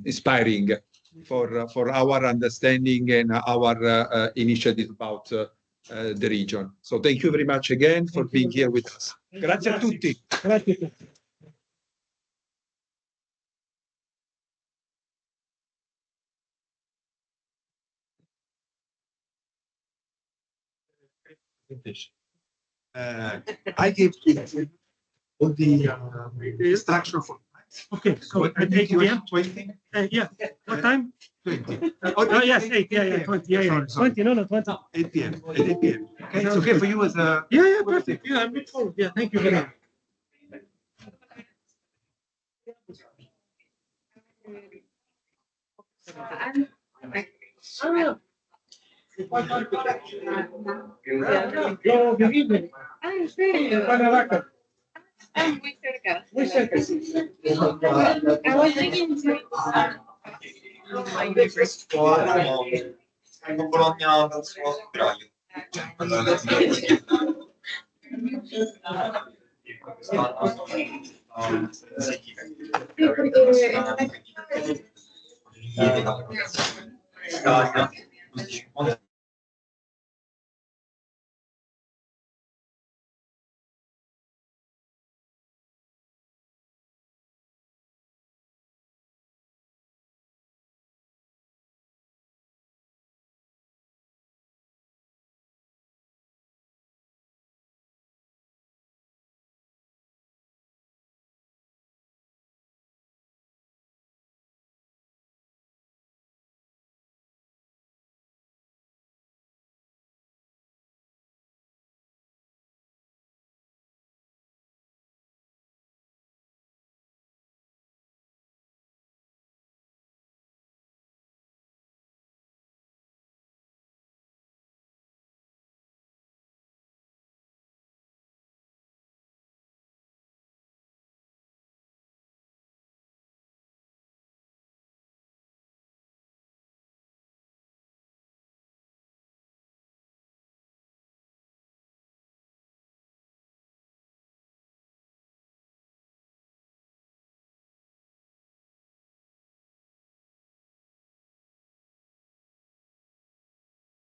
inspiring for our understanding and our initiative about the region. So thank you very much again for being here with us. Grazie a tutti. Grazie. I gave all the instruction for. Okay, so at 8 p.m. 20? Yeah. What time? 20. Oh, yes, 8. Yeah, 20. Yeah, 20. No, 20. 8 p.m. At 8 p.m. Okay, it's okay for you as a. Yeah, perfect. Yeah, I'm good for. Yeah, thank you very much. Good evening. I'm muy cerca. Muy cerca. I was thinking to my university.